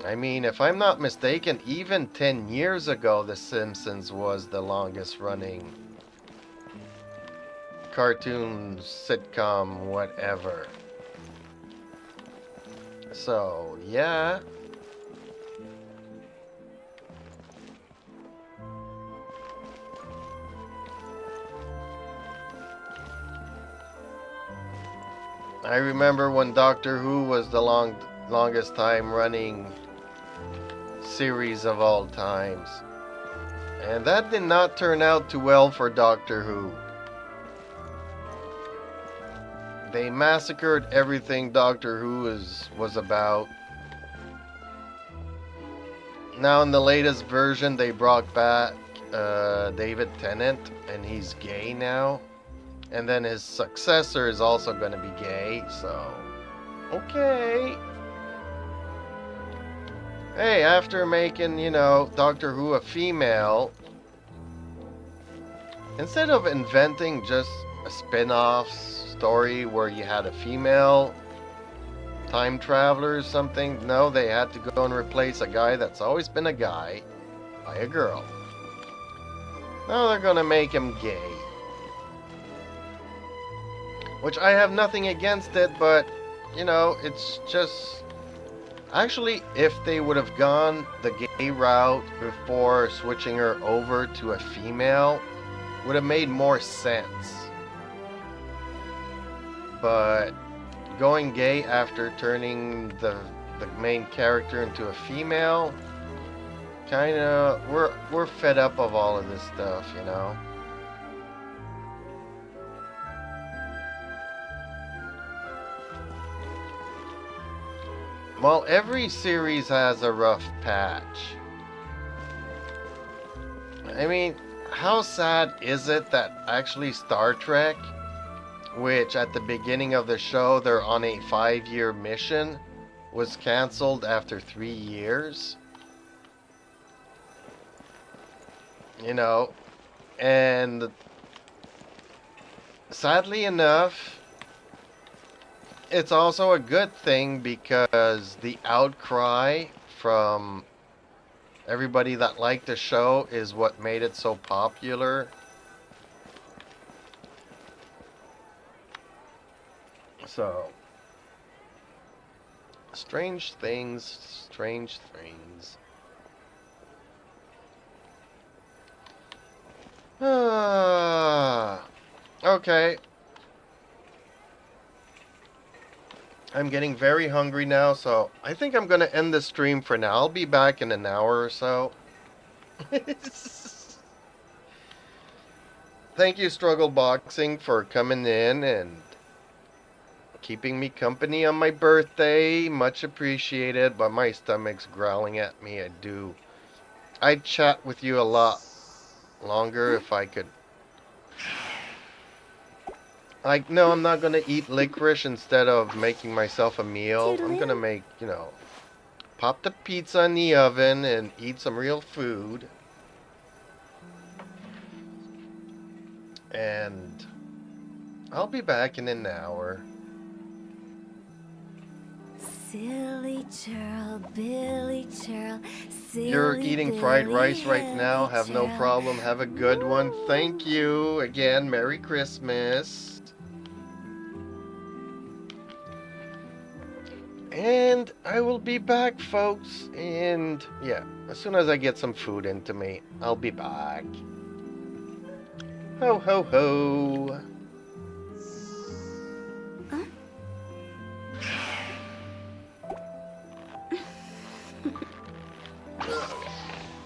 I mean, if I'm not mistaken, even 10 years ago, The Simpsons was the longest running cartoon, sitcom, whatever. So, yeah. I remember when Doctor Who was the longest time running series of all times. And that did not turn out too well for Doctor Who. They massacred everything Doctor Who was about. Now in the latest version they brought back David Tennant, and he's gay now. And then his successor is also going to be gay, so... Okay. Hey, after making, you know, Doctor Who a female, instead of inventing just a spin-off story where you had a female time traveler or something, no, they had to go and replace a guy that's always been a guy by a girl. Now they're gonna make him gay. Which I have nothing against it, but, you know, it's just... Actually, if they would have gone the gay route before switching her over to a female, would have made more sense. But going gay after turning the main character into a female, kinda, we're fed up of all of this stuff, you know? Well, every series has a rough patch. I mean, how sad is it that actually Star Trek, which at the beginning of the show they're on a 5-year mission, was cancelled after 3 years? You know, and sadly enough, it's also a good thing because the outcry from everybody that liked the show is what made it so popular. So, strange things, strange things. Okay. I'm getting very hungry now, so I think I'm gonna end the stream for now. I'll be back in an hour or so. Thank you, Struggle Boxing, for coming in and keeping me company on my birthday. Much appreciated, but my stomach's growling at me. I'd chat with you a lot longer if I could. Like, no, I'm not gonna eat licorice instead of making myself a meal. I'm gonna make, pop the pizza in the oven and eat some real food. And I'll be back in an hour. Silly churl, Billy churl, silly You're eating fried rice right now. Have no problem. Have a good one. Thank you. Again, Merry Christmas. And I will be back, folks. And yeah, as soon as I get some food into me, I'll be back. Ho, ho, ho.